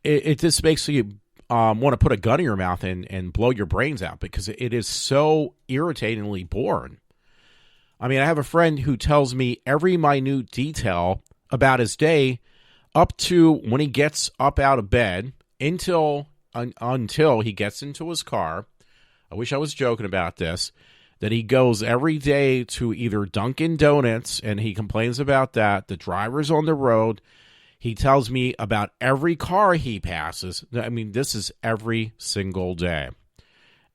it just makes you want to put a gun in your mouth and blow your brains out because it is so irritatingly boring. I mean, I have a friend who tells me every minute detail about his day up to when he gets up out of bed until he gets into his car. I wish I was joking about this. That he goes every day to either Dunkin' Donuts, and he complains about that. The driver's on the road. He tells me about every car he passes. I mean, this is every single day.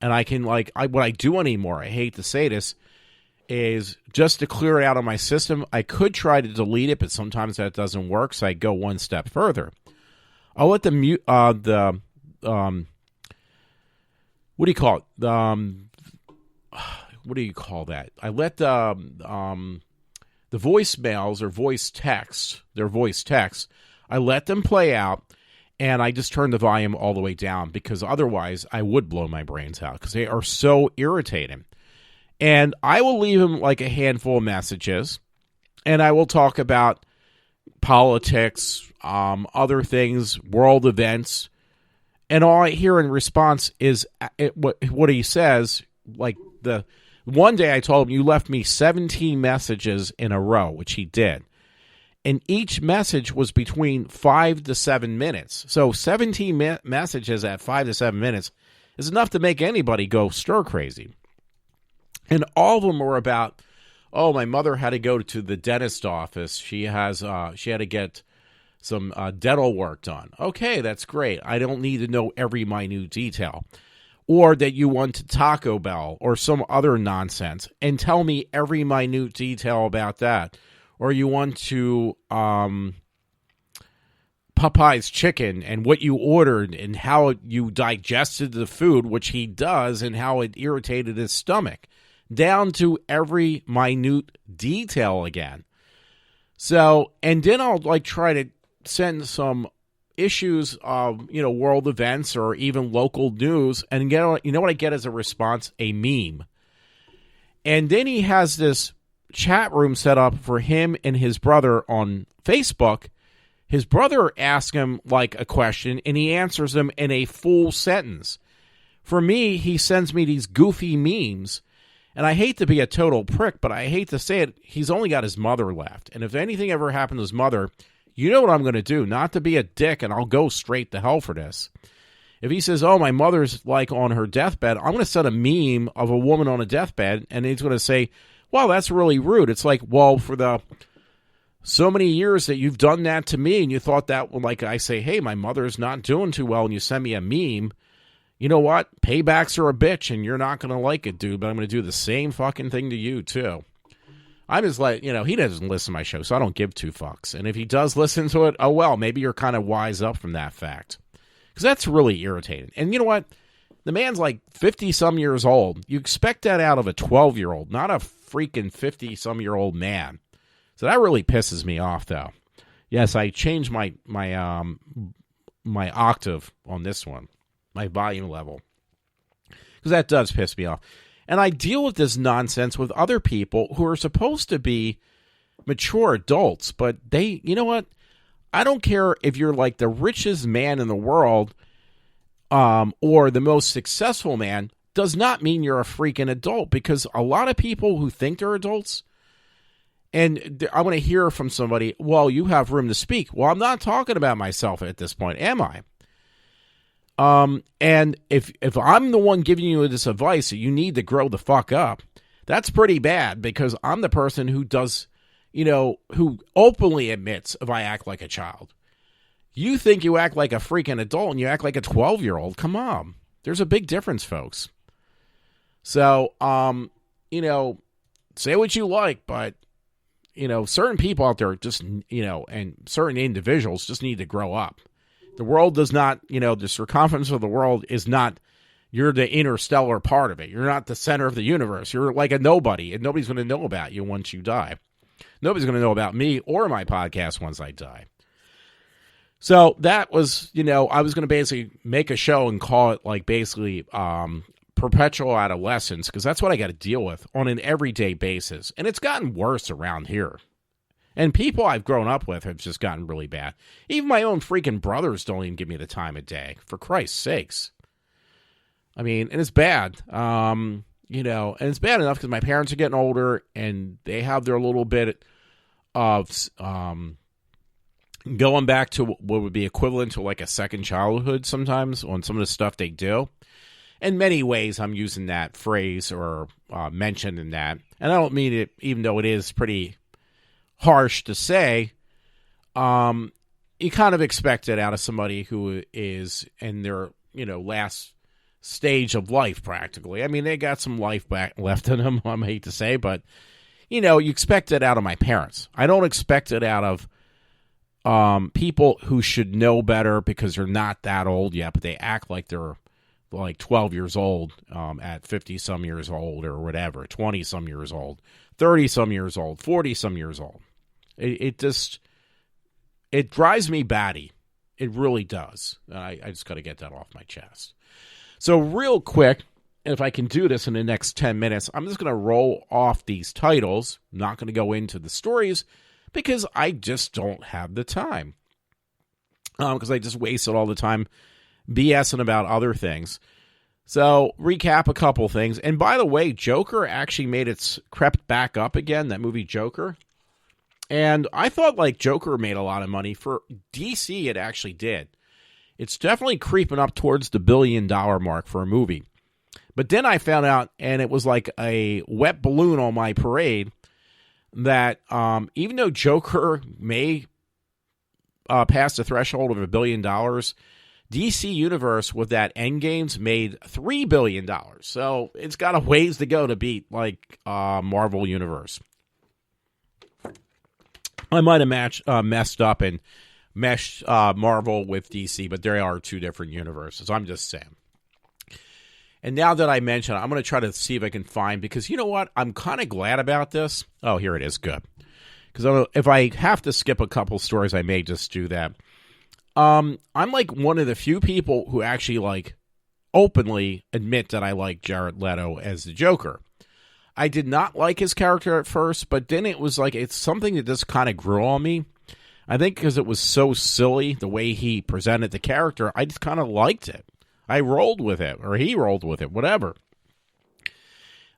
And I can, what I do anymore, I hate to say this, is just to clear it out of my system. I could try to delete it, but sometimes that doesn't work, so I go one step further. I'll let what do you call it? What do you call that? I let the voicemails or voice texts, I let them play out, and I just turn the volume all the way down because otherwise I would blow my brains out because they are so irritating. And I will leave them like a handful of messages, and I will talk about politics, other things, world events, and all I hear in response is what he says. Like the one day I told him, you left me 17 messages in a row, which he did. And each message was between 5 to 7 minutes. So 17 messages at 5 to 7 minutes is enough to make anybody go stir crazy. And all of them were about, oh, my mother had to go to the dentist office. She had to get some dental work done. Okay, that's great. I don't need to know every minute detail. Or that you went to Taco Bell or some other nonsense and tell me every minute detail about that. Or you went to Popeye's Chicken and what you ordered and how you digested the food, which he does, and how it irritated his stomach. Down to every minute detail again. So, and then I'll like try to send some issues of, world events or even local news, and you know what I get as a response? A meme. And then he has this chat room set up for him and his brother on Facebook. His brother asks him like a question, and he answers him in a full sentence. For me, he sends me these goofy memes, and I hate to be a total prick, but I hate to say it, he's only got his mother left. And if anything ever happened to his mother, you know what I'm going to do, not to be a dick, and I'll go straight to hell for this. If he says, oh, my mother's like on her deathbed, I'm going to send a meme of a woman on a deathbed, and he's going to say, well, that's really rude. It's like, well, for the so many years that you've done that to me, and you thought that, like I say, hey, my mother's not doing too well, and you send me a meme, you know what? Paybacks are a bitch, and you're not going to like it, dude, but I'm going to do the same fucking thing to you, too. I'm just like, he doesn't listen to my show, so I don't give two fucks. And if he does listen to it, oh, well, maybe you're kind of wise up from that fact. Because that's really irritating. And you know what? The man's like 50-some years old. You expect that out of a 12-year-old, not a freaking 50-some-year-old man. So that really pisses me off, though. Yes, I changed my octave on this one, my volume level. Because that does piss me off. And I deal with this nonsense with other people who are supposed to be mature adults, but they, you know what? I don't care if you're like the richest man in the world or the most successful man, does not mean you're a freaking adult, because a lot of people who think they're adults, and I want to hear from somebody, well, you have room to speak. Well, I'm not talking about myself at this point, am I? And if I'm the one giving you this advice that you need to grow the fuck up, that's pretty bad, because I'm the person who does, who openly admits if I act like a child. You think you act like a freaking adult and you act like a 12-year-old. Come on. There's a big difference, folks. So, say what you like, but, certain people out there just, and certain individuals just need to grow up. The world does not, the circumference of the world is not, you're the interstellar part of it. You're not the center of the universe. You're like a nobody, and nobody's going to know about you once you die. Nobody's going to know about me or my podcast once I die. So that was, I was going to basically make a show and call it like basically perpetual adolescence, because that's what I got to deal with on an everyday basis. And it's gotten worse around here. And people I've grown up with have just gotten really bad. Even my own freaking brothers don't even give me the time of day, for Christ's sakes. I mean, and it's bad. And it's bad enough because my parents are getting older and they have their little bit of going back to what would be equivalent to like a second childhood sometimes on some of the stuff they do. In many ways, I'm using that phrase or mention in that. And I don't mean it, even though it is pretty harsh to say, you kind of expect it out of somebody who is in their, last stage of life practically. I mean, they got some life back left in them, I hate to say, but, you expect it out of my parents. I don't expect it out of people who should know better because they're not that old yet, but they act like they're like 12 years old at 50-some years old or whatever, 20-some years old, 30-some years old, 40-some years old. It drives me batty. It really does. I just got to get that off my chest. So real quick, if I can do this in the next 10 minutes, I'm just going to roll off these titles. I'm not going to go into the stories because I just don't have the time. Because I just wasted all the time BSing about other things. So recap a couple things. And by the way, Joker actually crept back up again, that movie Joker. And I thought like Joker made a lot of money. For DC, it actually did. It's definitely creeping up towards the $1 billion mark for a movie. But then I found out, and it was like a wet balloon on my parade, that even though Joker may pass the threshold of $1 billion, DC Universe with that Endgames made $3 billion. So it's got a ways to go to beat like Marvel Universe. I might have messed up and meshed Marvel with DC, but there are two different universes. I'm just saying. And now that I mention it, I'm going to try to see if I can find, because you know what? I'm kind of glad about this. Oh, here it is. Good. because if I have to skip a couple stories, I may just do that. I'm like one of the few people who actually like openly admit that I like Jared Leto as the Joker. I did not like his character at first, but then it was like it's something that just kind of grew on me. I think because it was so silly the way he presented the character, I just kind of liked it. I rolled with it, or he rolled with it, whatever.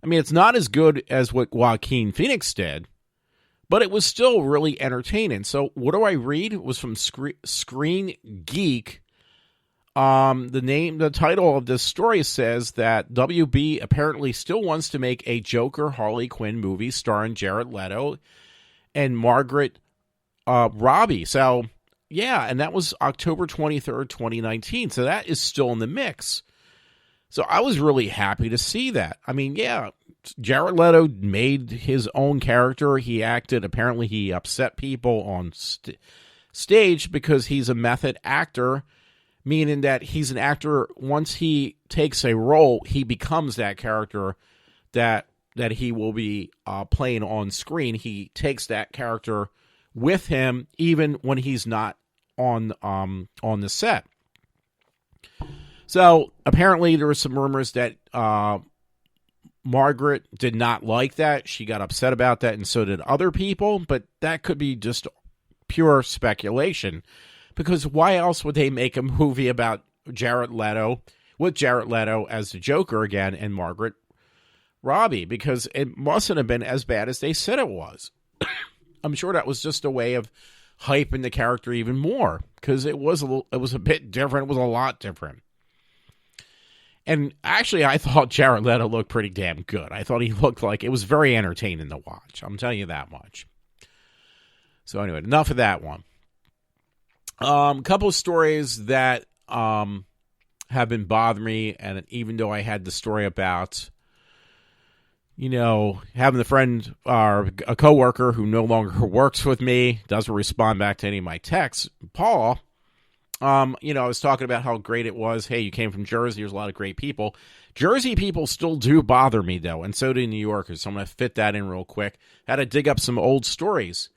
I mean, it's not as good as what Joaquin Phoenix did, but it was still really entertaining. So what do I read? It was from Screen Geek. The title of this story says that WB apparently still wants to make a Joker Harley Quinn movie starring Jared Leto and Margaret Robbie. So, yeah, and that was October 23rd, 2019. So that is still in the mix. So I was really happy to see that. I mean, yeah, Jared Leto made his own character. He acted, apparently he upset people on stage because he's a method actor, meaning that he's an actor, once he takes a role, he becomes that character that he will be playing on screen. He takes that character with him even when he's not on the set. So apparently there were some rumors that Margaret did not like that. She got upset about that, and so did other people, but that could be just pure speculation. Because why else would they make a movie about Jared Leto, with Jared Leto as the Joker again, and Margaret Robbie? Because it mustn't have been as bad as they said it was. I'm sure that was just a way of hyping the character even more, because it was a bit different. It was a lot different. And actually, I thought Jared Leto looked pretty damn good. I thought he looked like it was very entertaining to watch. I'm telling you that much. So anyway, enough of that one. A couple of stories that have been bothering me, and even though I had the story about, having a friend or a coworker who no longer works with me, doesn't respond back to any of my texts, Paul, I was talking about how great it was. Hey, you came from Jersey. There's a lot of great people. Jersey people still do bother me, though, and so do New Yorkers. So I'm going to fit that in real quick. Had to dig up some old stories.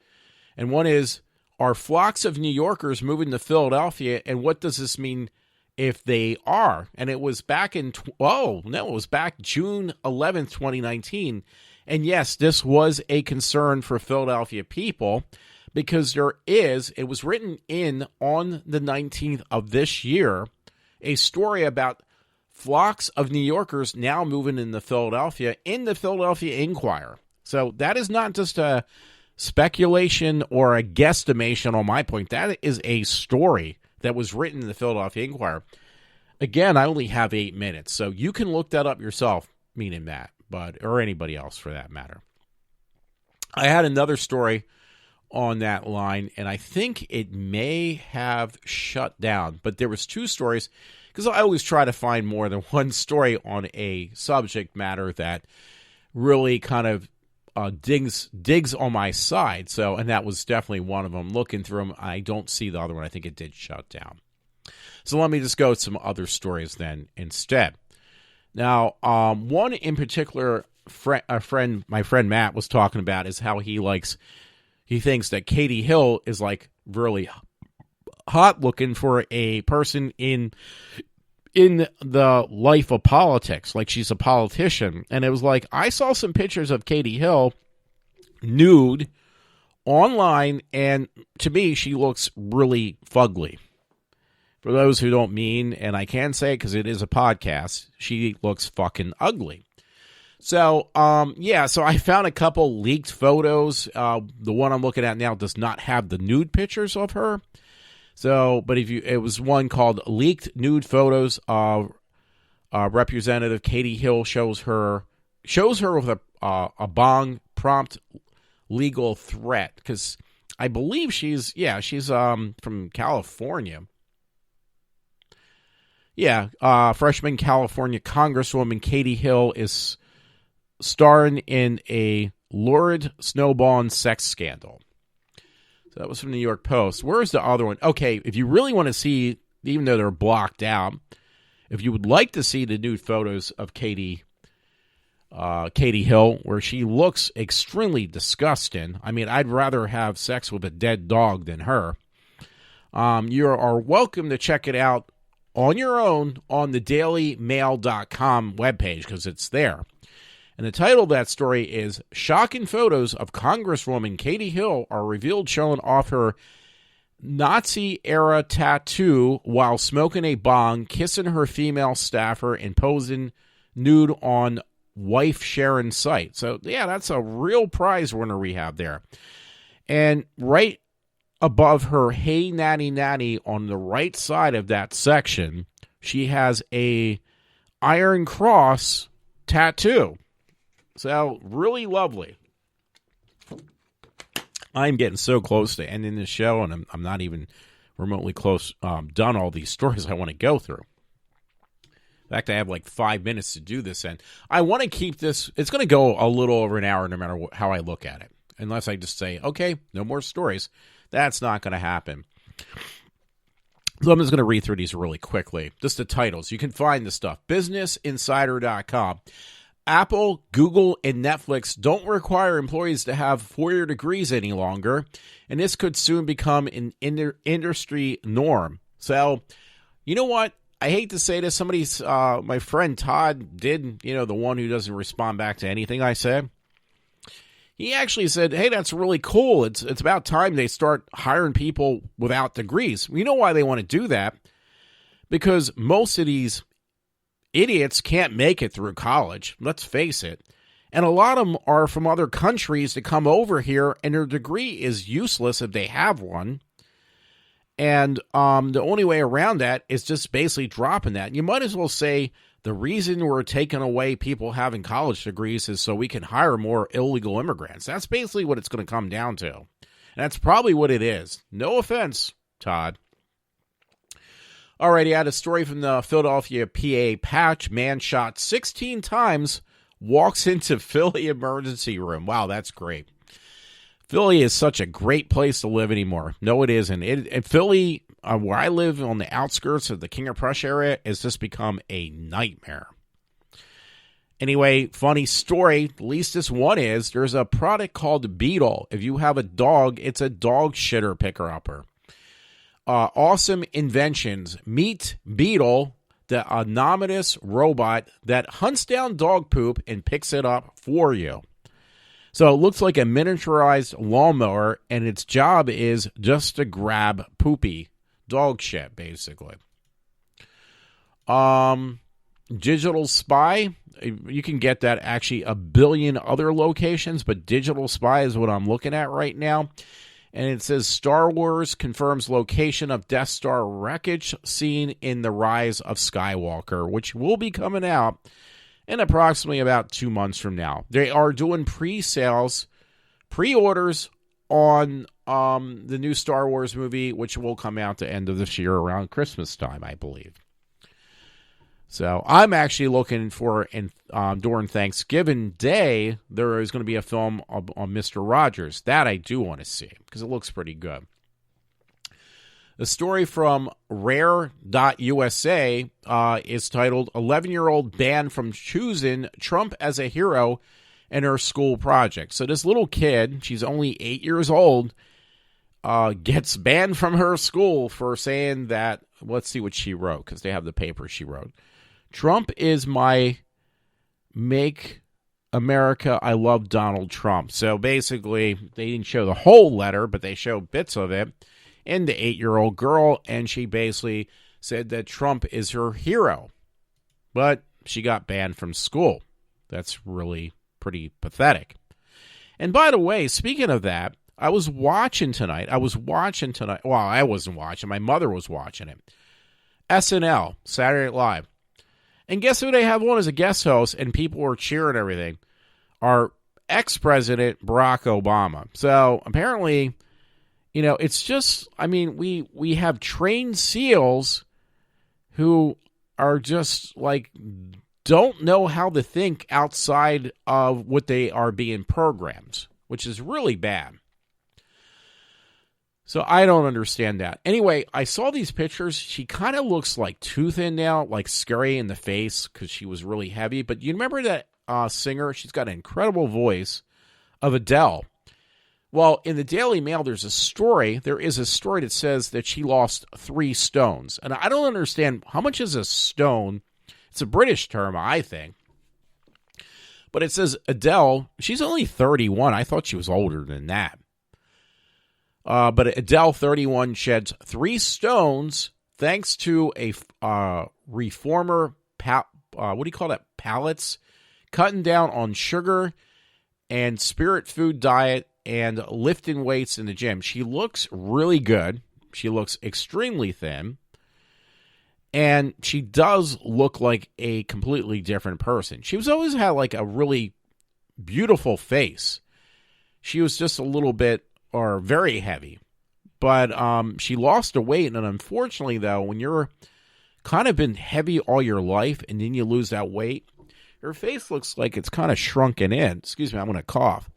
And one is, are flocks of New Yorkers moving to Philadelphia, and what does this mean if they are? And it was back it was back June 11th, 2019. And yes, this was a concern for Philadelphia people, because it was written in on the 19th of this year, a story about flocks of New Yorkers now moving into Philadelphia in the Philadelphia Inquirer. So that is not just a speculation or a guesstimation on my point. That is a story that was written in the Philadelphia Inquirer. Again, I only have 8 minutes, so you can look that up yourself, meaning Matt, or anybody else for that matter. I had another story on that line, and I think it may have shut down, but there was 2 stories, because I always try to find more than one story on a subject matter that really kind of digs on my side. So, and that was definitely one of them. Looking through them, I don't see the other one. I think it did shut down. So let me just go with some other stories then instead. Now, one in particular, my friend Matt was talking about is how he thinks that Katie Hill is like really hot looking for a person in the life of politics, like she's a politician. And it was like, I saw some pictures of Katie Hill nude online, and to me, she looks really fugly. For those who don't mean, and I can say it because it is a podcast, she looks fucking ugly. So, so I found a couple leaked photos. The one I'm looking at now does not have the nude pictures of her. So, but it was one called Leaked Nude Photos of Representative Katie Hill shows her with a bong prompt legal threat, because I believe she's from California. Yeah, freshman California Congresswoman Katie Hill is starring in a lurid snowballing sex scandal. So that was from the New York Post. Where's the other one? Okay, if you really want to see, even though they're blocked out, if you would like to see the nude photos of Katie Katie Hill, where she looks extremely disgusting. I mean, I'd rather have sex with a dead dog than her. You are welcome to check it out on your own on the dailymail.com webpage, because it's there. And the title of that story is "Shocking Photos of Congresswoman Katie Hill are revealed showing off her Nazi-era tattoo while smoking a bong, kissing her female staffer, and posing nude on wife Sharon site." So, yeah, that's a real prize winner we have there. And right above her "Hey Natty Natty" on the right side of that section, she has a Iron Cross tattoo. So, really lovely. I'm getting so close to ending the show, and I'm not even remotely close, done all these stories I want to go through. In fact, I have like 5 minutes to do this, and I want to keep this. It's going to go a little over an hour no matter how I look at it, unless I just say, okay, no more stories. That's not going to happen. So I'm just going to read through these really quickly. Just the titles. You can find the stuff. BusinessInsider.com. Apple, Google, and Netflix don't require employees to have 4-year degrees any longer, and this could soon become an industry norm. So, you know what? I hate to say this. My friend Todd did, the one who doesn't respond back to anything I said. He actually said, hey, that's really cool. It's about time they start hiring people without degrees. You know why they want to do that? Because most of these idiots can't make it through college. Let's face it. And a lot of them are from other countries that come over here, and their degree is useless if they have one. And the only way around that is just basically dropping that. You might as well say the reason we're taking away people having college degrees is so we can hire more illegal immigrants. That's basically what it's going to come down to. And that's probably what it is. No offense, Todd. Alrighty, I had a story from the Philadelphia PA Patch. Man shot 16 times, walks into Philly emergency room. Wow, that's great. Philly is such a great place to live anymore. No, it isn't. Philly, where I live on the outskirts of the King of Prussia area, has just become a nightmare. Anyway, funny story, at least this one is, there's a product called Beetle. If you have a dog, it's a dog shitter picker-upper. Awesome inventions. Meet Beetle, the anonymous robot that hunts down dog poop and picks it up for you. So it looks like a miniaturized lawnmower, and its job is just to grab poopy dog shit, basically. Digital Spy, you can get that actually a billion other locations, but Digital Spy is what I'm looking at right now. And it says Star Wars confirms location of Death Star wreckage seen in The Rise of Skywalker, which will be coming out in approximately about 2 months from now. They are doing pre-orders on the new Star Wars movie, which will come out the end of this year around Christmas time, I believe. So I'm actually looking for, during Thanksgiving Day, there is going to be a film on Mr. Rogers. That I do want to see, because it looks pretty good. The story from Rare.USA is titled 11-Year-Old Banned from Choosing Trump as a Hero in Her School Project. So this little kid, she's only 8 years old, gets banned from her school for saying that, let's see what she wrote, because they have the paper she wrote. Trump is my Make America, I love Donald Trump. So basically, they didn't show the whole letter, but they showed bits of it. And the 8-year-old girl, and she basically said that Trump is her hero. But she got banned from school. That's really pretty pathetic. And by the way, speaking of that, I was watching tonight. Well, I wasn't watching. My mother was watching it. SNL, Saturday Night Live. And guess who they have on as a guest host, and people were cheering everything? Our ex-president, Barack Obama. So apparently, it's just, we have trained SEALs who are just like, don't know how to think outside of what they are being programmed, which is really bad. So I don't understand that. Anyway, I saw these pictures. She kind of looks like too thin now, like scary in the face because she was really heavy. But you remember that singer. She's got an incredible voice of Adele. Well, in the Daily Mail, there is a story that says that she lost 3 stones. And I don't understand, how much is a stone? It's a British term, I think. But it says Adele, she's only 31. I thought she was older than that. But Adele, 31, sheds 3 stones thanks to a reformer, palates, cutting down on sugar and spirit food diet and lifting weights in the gym. She looks really good. She looks extremely thin. And she does look like a completely different person. She's always had like a really beautiful face. She was just a little bit, or very heavy. But she lost the weight. And unfortunately, though, when you're kind of been heavy all your life and then you lose that weight, her face looks like it's kind of shrunken in. Excuse me, I'm going to cough.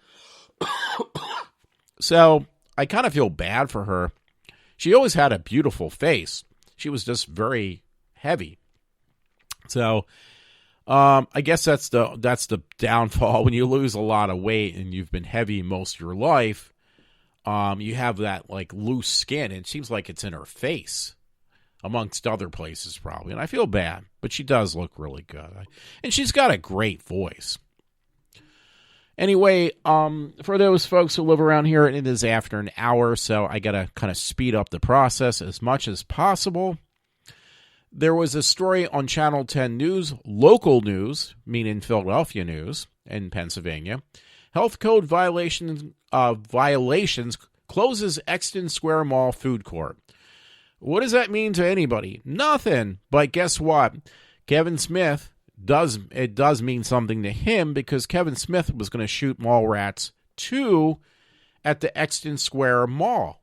So I kind of feel bad for her. She always had a beautiful face. She was just very heavy. So I guess that's the downfall. When you lose a lot of weight and you've been heavy most of your life, you have that like loose skin. It seems like it's in her face, amongst other places probably. And I feel bad, but she does look really good. And she's got a great voice. Anyway, for those folks who live around here, it is after an hour, so I got to kind of speed up the process as much as possible. There was a story on Channel 10 News, local news, meaning Philadelphia news in Pennsylvania. Health code violations closes Exton Square Mall food court. What does that mean to anybody? Nothing. But guess what? Kevin Smith does mean something to him, because Kevin Smith was going to shoot Mallrats 2 at the Exton Square Mall.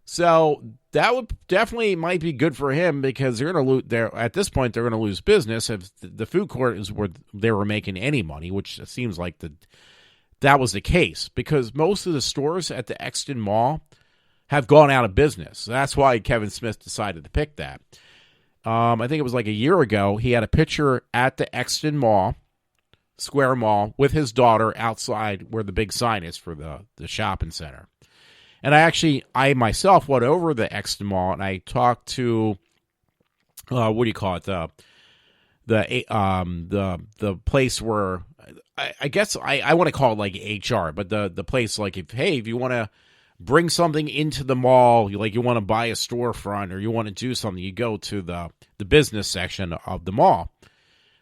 So that would definitely might be good for him, because they're going to lose there at this point. They're going to lose business if the food court is where they were making any money, which seems like that was the case, because most of the stores at the Exton Mall have gone out of business. That's why Kevin Smith decided to pick that. I think it was like a year ago, he had a picture at the Exton Mall, Square Mall, with his daughter outside where the big sign is for the shopping center. And I myself went over the Exton Mall, and I talked to, what do you call it, the place where, I guess I want to call it like HR, but the place, like, if you want to bring something into the mall, like you want to buy a storefront or you want to do something, you go to the business section of the mall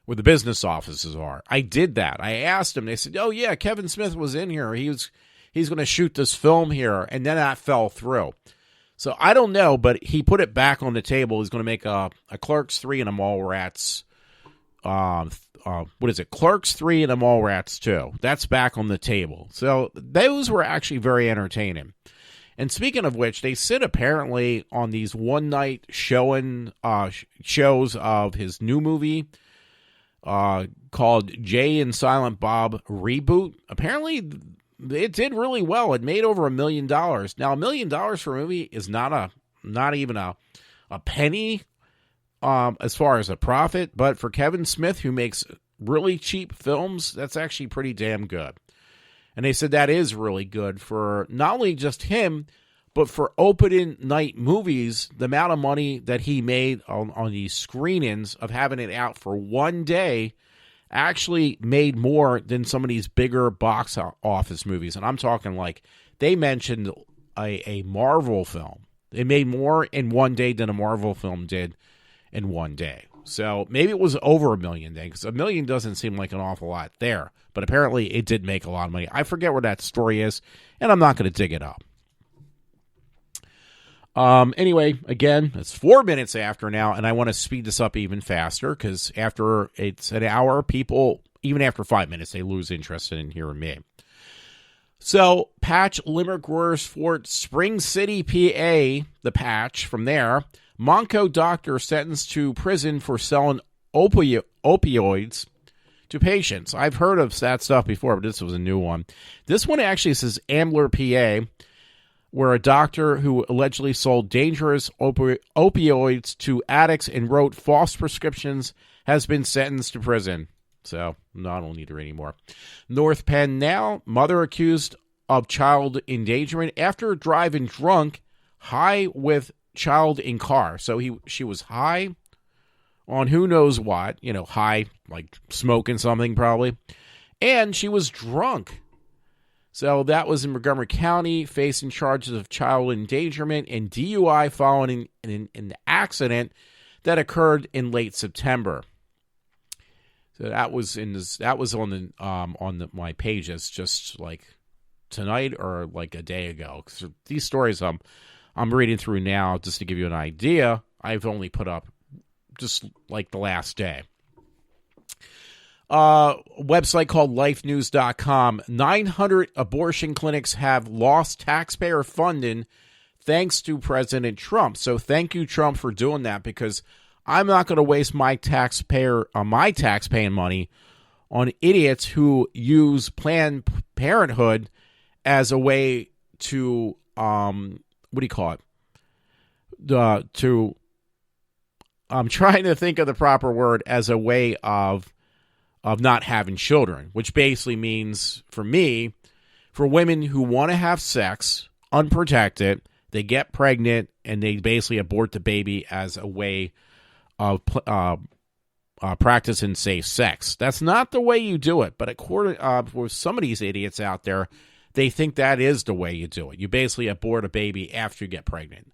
where the business offices are. I did that. I asked him. They said, "Oh yeah, Kevin Smith was in here. He's going to shoot this film here," and then that fell through. So I don't know, but he put it back on the table. He's going to make a Clerks 3 and a Mallrats. What is it? Clerks 3 and a Mallrats 2. That's back on the table. So those were actually very entertaining. And speaking of which, they sit apparently on these one-night shows of his new movie called Jay and Silent Bob Reboot. Apparently, it did really well. It made over $1 million. Now, $1 million for a movie is not even a penny as far as a profit. But for Kevin Smith, who makes really cheap films, that's actually pretty damn good. And they said that is really good for not only just him, but for opening night movies. The amount of money that he made on these screenings of having it out for one day actually made more than some of these bigger box office movies. And I'm talking like they mentioned a Marvel film. It made more in one day than a Marvel film did in one day. So maybe it was over $1 million then, because $1 million doesn't seem like an awful lot there. But apparently it did make a lot of money. I forget where that story is, and I'm not going to dig it up. Anyway, again, it's 4 minutes after now, and I want to speed this up even faster, because after it's an hour, people, even after 5 minutes, they lose interest in hearing me. So, Patch Limerick Roars Fort, Spring City, PA, the Patch from there. Monco doctor sentenced to prison for selling opioids to patients. I've heard of that stuff before, but this was a new one. This one actually says Ambler, PA, where a doctor who allegedly sold dangerous opioids to addicts and wrote false prescriptions has been sentenced to prison. So, no, I don't need to read anymore. North Penn now. Mother accused of child endangerment after driving drunk, high with child in car. So she was high on who knows what, high, like smoking something probably. And she was drunk. So that was in Montgomery County, facing charges of child endangerment and DUI following an accident that occurred in late September. So that was on my pages just like tonight or like a day ago. So these stories I'm reading through now, just to give you an idea, I've only put up just like the last day. Website called lifenews.com. 900 abortion clinics have lost taxpayer funding thanks to President Trump. So thank you, Trump, for doing that, because I'm not going to waste my taxpaying money on idiots who use Planned Parenthood as a way to I'm trying to think of the proper word, as a way of not having children, which basically means, for me, for women who want to have sex unprotected, they get pregnant and they basically abort the baby as a way of practicing safe sex. That's not the way you do it, but according for some of these idiots out there, they think that is the way you do it. You basically abort a baby after you get pregnant.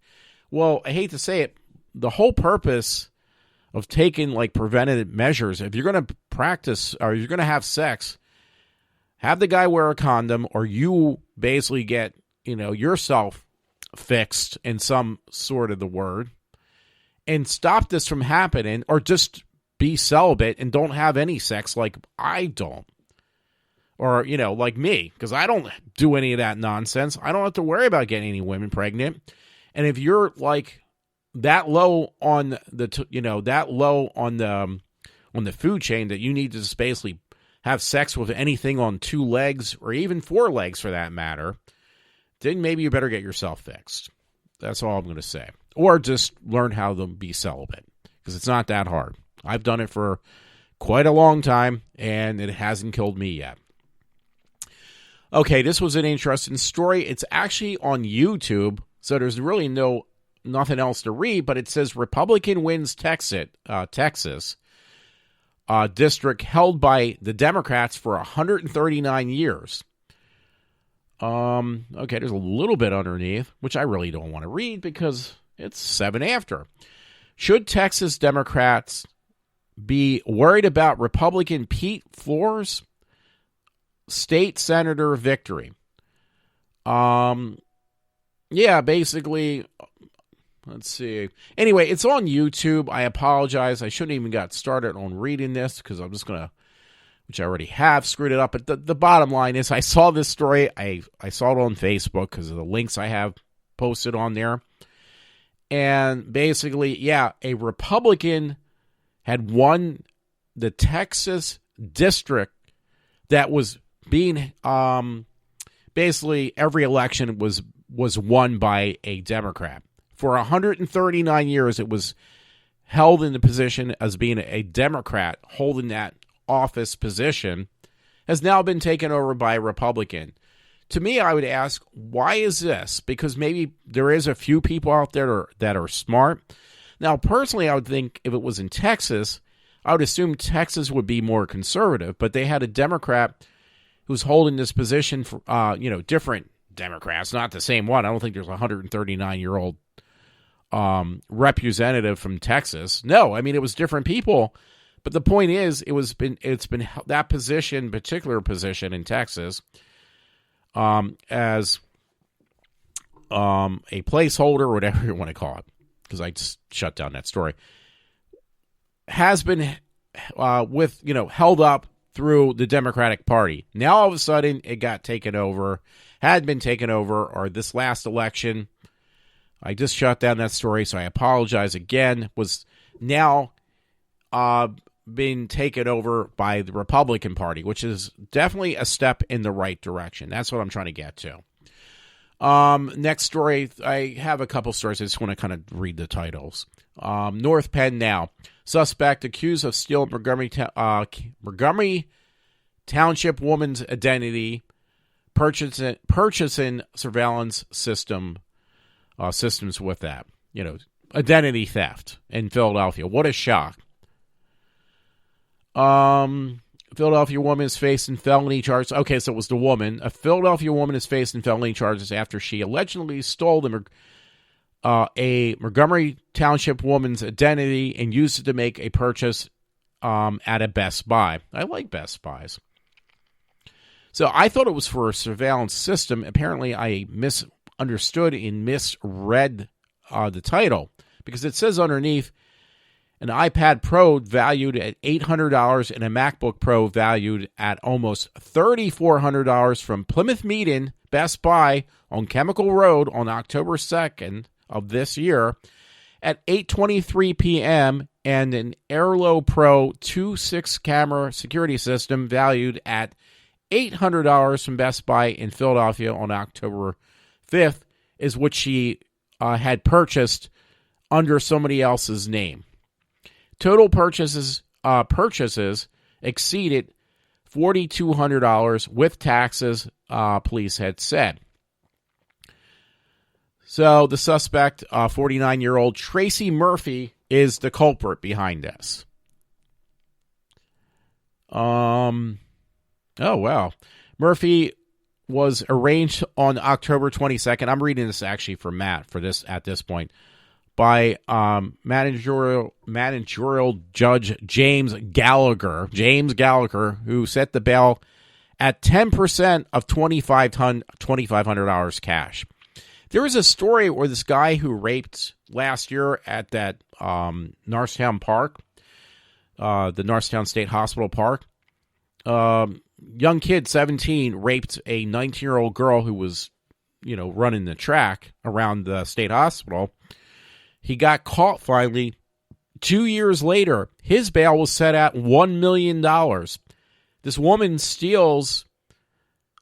Well, I hate to say it, the whole purpose of taking like preventative measures, if you're going to practice or you're going to have sex, have the guy wear a condom, or you basically get, yourself fixed in some sort of the word, and stop this from happening, or just be celibate and don't have any sex like I don't. Or, like me, because I don't do any of that nonsense. I don't have to worry about getting any women pregnant. And if you're like that low on the food chain that you need to just basically have sex with anything on 2 legs or even 4 legs for that matter, then maybe you better get yourself fixed. That's all I'm going to say. Or just learn how to be celibate, because it's not that hard. I've done it for quite a long time, and it hasn't killed me yet. Okay, this was an interesting story. It's actually on YouTube, so there's really nothing else to read, but it says Republican wins Texas district held by the Democrats for 139 years. Okay, there's a little bit underneath, which I really don't want to read because it's 7 after. Should Texas Democrats be worried about Republican Pete Flores' state senator victory? Yeah, basically, let's see. Anyway, it's on YouTube. I apologize. I shouldn't even got started on reading this because I'm just going to, which I already have, screwed it up. But the bottom line is I saw this story. I saw it on Facebook because of the links I have posted on there. And basically, yeah, a Republican had won the Texas district that was being, basically every election was won by a Democrat. For 139 years, it was held in the position as being a Democrat holding that office position, has now been taken over by a Republican. To me, I would ask, why is this? Because maybe there is a few people out there that are smart. Now, personally, I would think if it was in Texas, I would assume Texas would be more conservative, but they had a Democrat who's holding this position for, different Democrats, not the same one. I don't think there's a 139-year-old representative from Texas. No, I mean, it was different people. But the point is, it's been that particular position in Texas, as a placeholder, or whatever you want to call it, because I just shut down that story, has been held up through the Democratic Party. Now all of a sudden it got taken over, had been taken over, or this last election, I just shut down that story, so I apologize again, was now being taken over by the Republican Party, which is definitely a step in the right direction. That's what I'm trying to get to. Next story, I have a couple stories. I just want to kind of read the titles. North Penn now. Suspect accused of stealing Montgomery Township woman's identity, purchasing surveillance systems with that. Identity theft in Philadelphia. What a shock. Philadelphia woman is facing felony charges. Okay, so it was the woman. A Philadelphia woman is facing felony charges after she allegedly stole a Montgomery Township woman's identity and used it to make a purchase at a Best Buy. I like Best Buys. So I thought it was for a surveillance system. Apparently I misunderstood and misread the title, because it says underneath an iPad Pro valued at $800 and a MacBook Pro valued at almost $3,400 from Plymouth Meeting Best Buy on Chemical Road on October 2nd of this year at 8:23 p.m. and an Airlo Pro 2.6 camera security system valued at $800 from Best Buy in Philadelphia on October 5th is what she had purchased under somebody else's name. Total purchases exceeded $4,200 with taxes, police had said. So the suspect, 49-year-old Tracy Murphy, is the culprit behind this. Oh, wow. Murphy was arraigned on October 22nd. I'm reading this actually for Matt for this at this point. By managerial judge James Gallagher, who set the bail at 10% of $2,500 cash. There was a story where this guy who raped last year at that Norristown Park, the Norristown State Hospital Park, young kid, 17, raped a 19-year-old girl who was, running the track around the state hospital. He got caught finally. 2 years later, his bail was set at $1 million. This woman steals,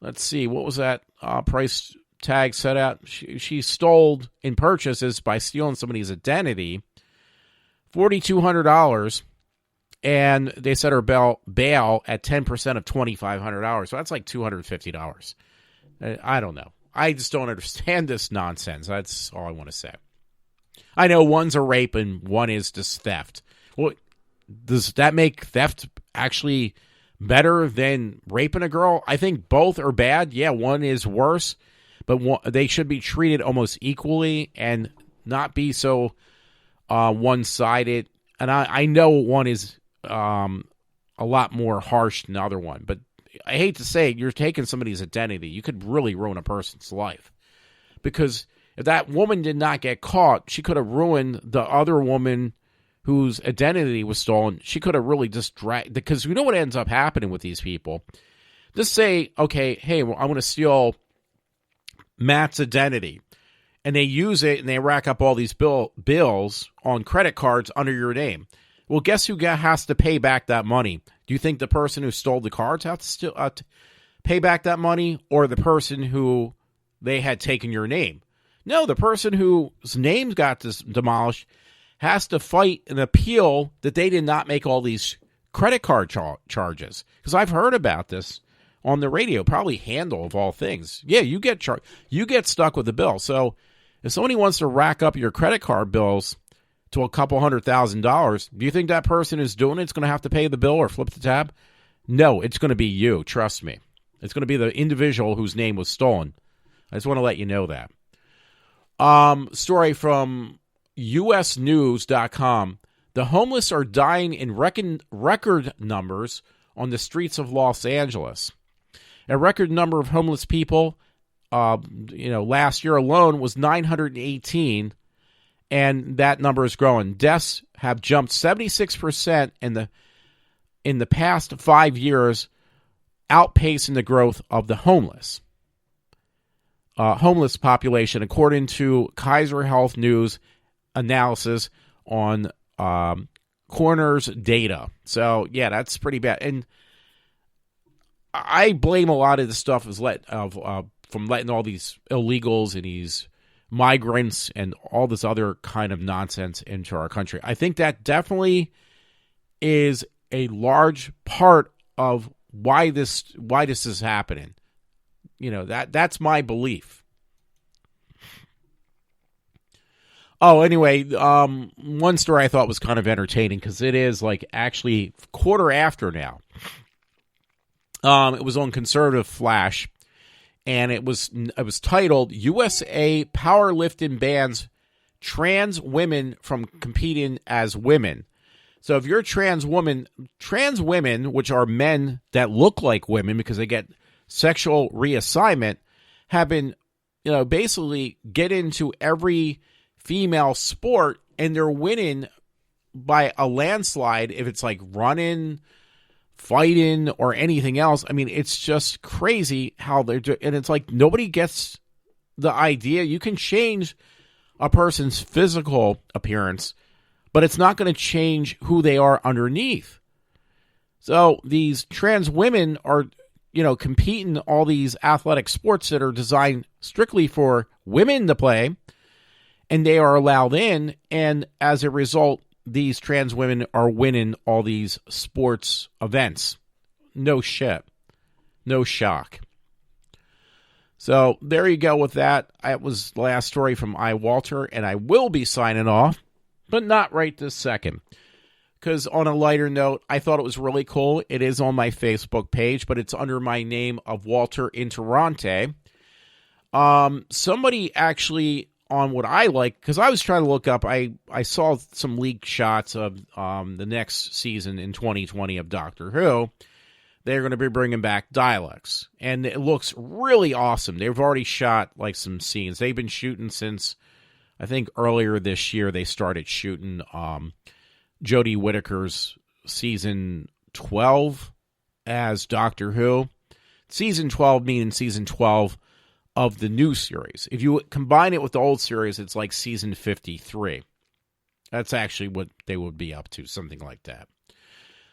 let's see, what was that price tag set at? She stole in purchases by stealing somebody's identity, $4,200, and they set her bail at 10% of $2,500. So that's like $250. I don't know. I just don't understand this nonsense. That's all I want to say. I know one's a rape and one is just theft. Well, does that make theft actually better than raping a girl? I think both are bad. Yeah, one is worse, but they should be treated almost equally and not be so one-sided. And I know one is a lot more harsh than the other one, but I hate to say it, you're taking somebody's identity. You could really ruin a person's life, because if that woman did not get caught, she could have ruined the other woman whose identity was stolen. She could have really just dragged, because you know what ends up happening with these people? Just say, okay, hey, well, I want to steal Matt's identity. And they use it and they rack up all these bills on credit cards under your name. Well, guess who has to pay back that money? Do you think the person who stole the cards has to pay back that money, or the person who they had taken your name? No, the person whose name got demolished has to fight an appeal that they did not make all these credit card charges. Because I've heard about this on the radio, probably Handle of all things. Yeah, you get stuck with the bill. So if somebody wants to rack up your credit card bills to a couple $100,000, do you think that person who's doing it's going to have to pay the bill or flip the tab? No, it's going to be you. Trust me. It's going to be the individual whose name was stolen. I just want to let you know that. Story from usnews.com. The homeless are dying in record numbers on the streets of Los Angeles. A record number of homeless people, last year alone was 918, and that number is growing. Deaths have jumped 76% in the past 5 years, outpacing the growth of the homeless population, according to Kaiser Health News analysis on Coroner's data. So, yeah, that's pretty bad. And I blame a lot of the stuff from letting all these illegals and these migrants and all this other kind of nonsense into our country. I think that definitely is a large part of why this is happening. That's my belief. Oh, anyway, one story I thought was kind of entertaining because it is like actually quarter after now. It was on Conservative Flash, and it was titled "USA Powerlifting Bans Trans Women from Competing as Women." So if you're a trans women, which are men that look like women because they get sexual reassignment, have been, basically get into every female sport, and they're winning by a landslide if it's like running, fighting, or anything else. I mean, it's just crazy how they're doing, and it's like nobody gets the idea. You can change a person's physical appearance, but it's not going to change who they are underneath. So these trans women are, competing in all these athletic sports that are designed strictly for women to play, and they are allowed in, and as a result, these trans women are winning all these sports events. No shit. No shock. So there you go with that. That was the last story from iWalter, and I will be signing off, but not right this second. Because on a lighter note, I thought it was really cool. It is on my Facebook page, but it's under my name of Walter Interrante. Somebody actually, on what I like, because I was trying to look up, I saw some leaked shots of the next season in 2020 of Doctor Who. They're going to be bringing back Daleks, and it looks really awesome. They've already shot like some scenes. They've been shooting since, I think, earlier this year. They started shooting Jodie Whittaker's season 12 as Doctor Who. Season 12 meaning season 12 of the new series. If you combine it with the old series, it's like season 53. That's actually what they would be up to, something like that.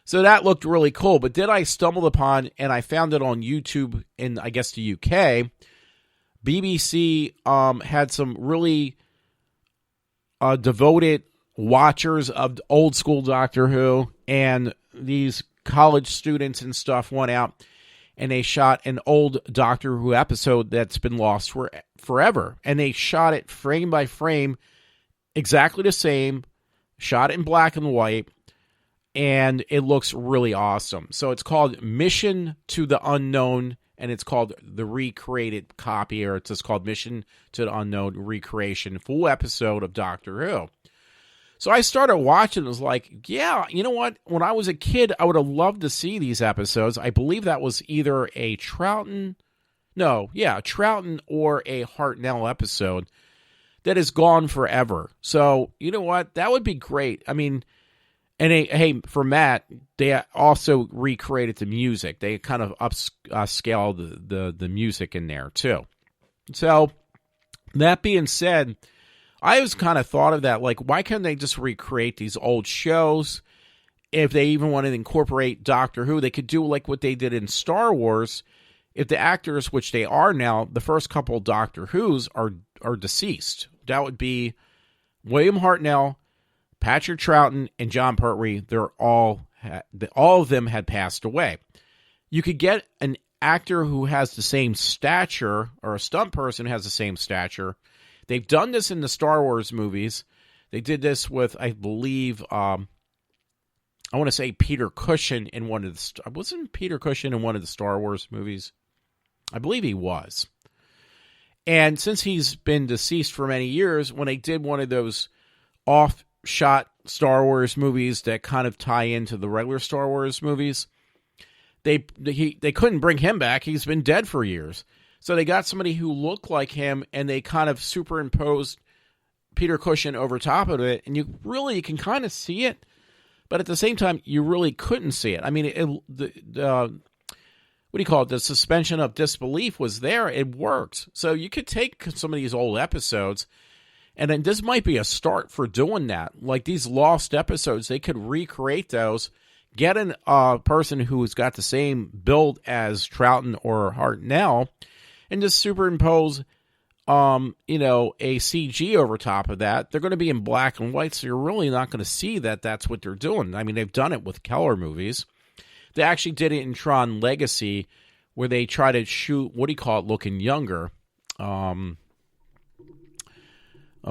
So that looked really cool. But then I stumbled upon, and I found it on YouTube in, I guess, the UK. BBC had some really devoted watchers of old school Doctor Who, and these college students and stuff went out and they shot an old Doctor Who episode that's been lost forever. And they shot it frame by frame, exactly the same, shot it in black and white, and it looks really awesome. So it's called Mission to the Unknown, and it's called the recreated copy, or it's just called Mission to the Unknown Recreation, full episode of Doctor Who. So I started watching and was like, yeah, you know what? When I was a kid, I would have loved to see these episodes. I believe that was either a Troughton or a Hartnell episode that is gone forever. So, you know what? That would be great. I mean, and hey, for Matt, they also recreated the music. They kind of upscaled the music in there too. So, that being said, I always kind of thought of that, like, why can't they just recreate these old shows? If they even want to incorporate Doctor Who, they could do like what they did in Star Wars. If the actors, which they are now, the first couple of Doctor Who's are deceased. That would be William Hartnell, Patrick Troughton, and John Pertwee. They're all of them had passed away. You could get an actor who has the same stature, or a stunt person who has the same stature. They've done this in the Star Wars movies. They did this with, I believe, I want to say Peter Cushing in one of the... Wasn't Peter Cushing in one of the Star Wars movies? I believe he was. And since he's been deceased for many years, when they did one of those off-shot Star Wars movies that kind of tie into the regular Star Wars movies, they couldn't bring him back. He's been dead for years. So they got somebody who looked like him, and they kind of superimposed Peter Cushing over top of it, and you can kind of see it, but at the same time, you really couldn't see it. I mean, what do you call it? The suspension of disbelief was there. It worked. So you could take some of these old episodes, and then this might be a start for doing that. Like these lost episodes, they could recreate those, get a person who's got the same build as Troughton or Hartnell, and just superimpose a CG over top of that, they're going to be in black and white, so you're really not going to see that that's what they're doing. I mean, they've done it with Keller movies. They actually did it in Tron Legacy, where they try to shoot, looking younger. Oh,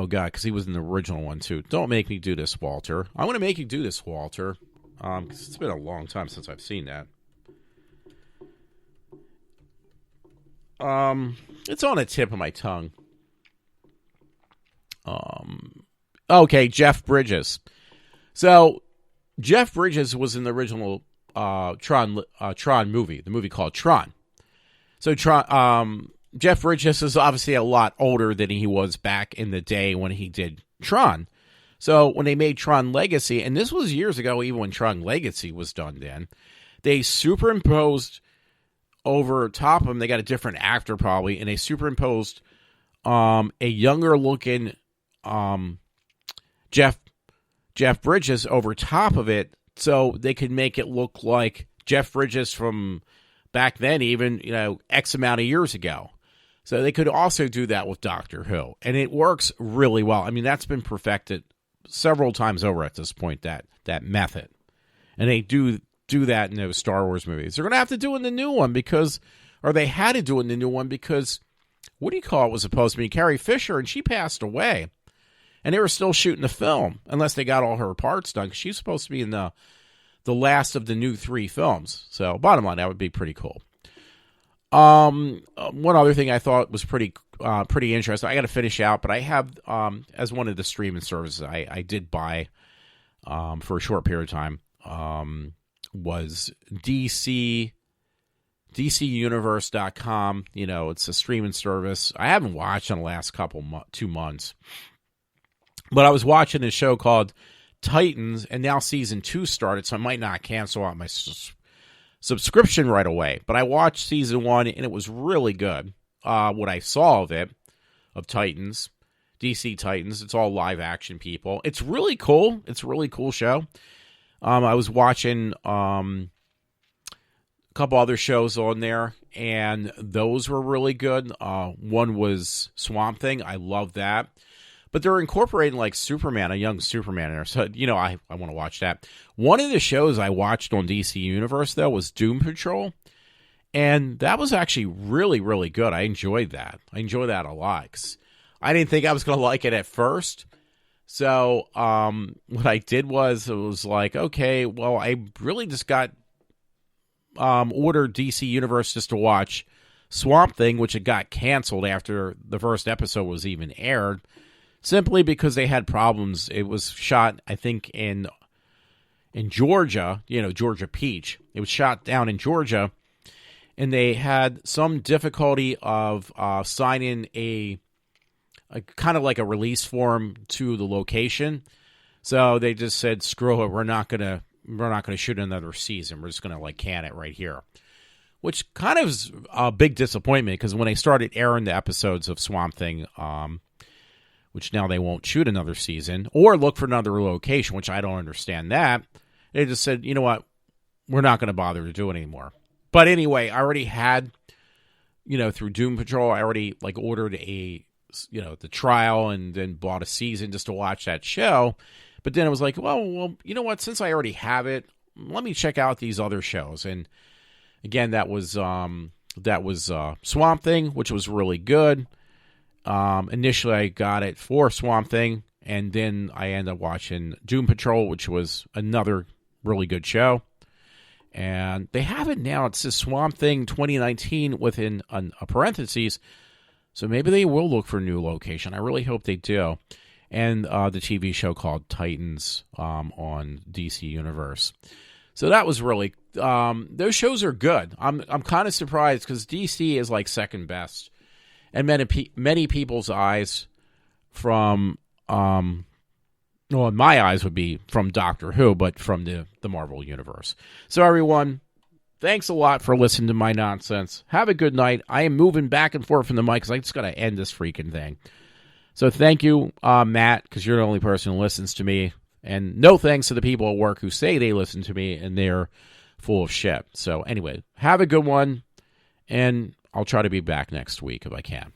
God, because he was in the original one, too. Don't make me do this, Walter. I'm going to make you do this, Walter, because it's been a long time since I've seen that. It's on the tip of my tongue. Okay, Jeff Bridges. So, Jeff Bridges was in the original Tron movie, the movie called Tron. So, Jeff Bridges is obviously a lot older than he was back in the day when he did Tron. So, when they made Tron Legacy, and this was years ago, even when Tron Legacy was done then, they superimposed over top of him, they got a different actor probably, and they superimposed a younger looking Jeff Bridges over top of it, so they could make it look like Jeff Bridges from back then, even X amount of years ago. So they could also do that with Doctor Who, and it works really well. I mean, that's been perfected several times over at this point, that method, and they do that in those Star Wars movies. They're going to have to do it in the new one they had to do it in the new one because, was supposed to be Carrie Fisher, and she passed away. And they were still shooting the film, unless they got all her parts done, because she's supposed to be in the last of the new 3 films. So, bottom line, that would be pretty cool. One other thing I thought was pretty interesting, I got to finish out, but I have, as one of the streaming services I did buy for a short period of time, was DCUniverse.com. It's a streaming service. I haven't watched in the last 2 months. But I was watching a show called Titans, and now season 2 started, so I might not cancel out my subscription right away. But I watched season 1, and it was really good. What I saw of Titans, DC Titans, it's all live action people. It's really cool. It's a really cool show. I was watching a couple other shows on there, and those were really good. One was Swamp Thing. I love that. But they're incorporating like Superman, a young Superman in there. So, I want to watch that. One of the shows I watched on DC Universe, though, was Doom Patrol. And that was actually really, really good. I enjoyed that. I enjoyed that a lot. 'Cause I didn't think I was going to like it at first. So what I did was, it was like, okay, well, I really just got ordered DC Universe just to watch Swamp Thing, which it got canceled after the first episode was even aired, simply because they had problems. It was shot, I think, in Georgia, Georgia Peach. It was shot down in Georgia, and they had some difficulty of signing a kind of like a release form to the location. So they just said, screw it, we're not gonna shoot another season. We're just gonna can it right here. Which kind of is a big disappointment, because when they started airing the episodes of Swamp Thing, which now they won't shoot another season or look for another location, which I don't understand that. They just said, you know what, we're not gonna bother to do it anymore. But anyway, I already had, through Doom Patrol, I already ordered the trial and then bought a season just to watch that show. But then it was like, well, you know what? Since I already have it, let me check out these other shows. And again, that was Swamp Thing, which was really good. Initially, I got it for Swamp Thing, and then I ended up watching Doom Patrol, which was another really good show. And they have it now. It says Swamp Thing 2019 within a parentheses. So maybe they will look for a new location. I really hope they do. And the TV show called Titans on DC Universe. So that was really those shows are good. I'm kind of surprised because DC is like second best, and many people's eyes from in my eyes would be from Doctor Who, but from the Marvel Universe. So everyone, thanks a lot for listening to my nonsense. Have a good night. I am moving back and forth from the mic because I just got to end this freaking thing. So thank you, Matt, because you're the only person who listens to me. And no thanks to the people at work who say they listen to me and they're full of shit. So anyway, have a good one, and I'll try to be back next week if I can.